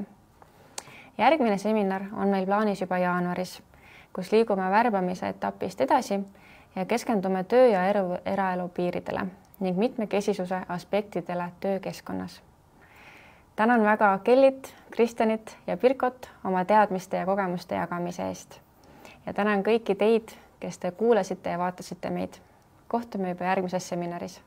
Järgmine seminar on meil plaanis juba jaanuaris, kus liigume värbamise etapist edasi ja keskendume töö ja eraelu piiridele ning mitmekesisuse aspektidele töökeskkonnas. tänan väga Kellit, Kristjanit ja Pirkot oma teadmiste ja kogemuste jagamise eest. Ja tänan kõiki teid, kes te kuulasite ja vaatasite meid. Kohtume juba järgmises seminaris.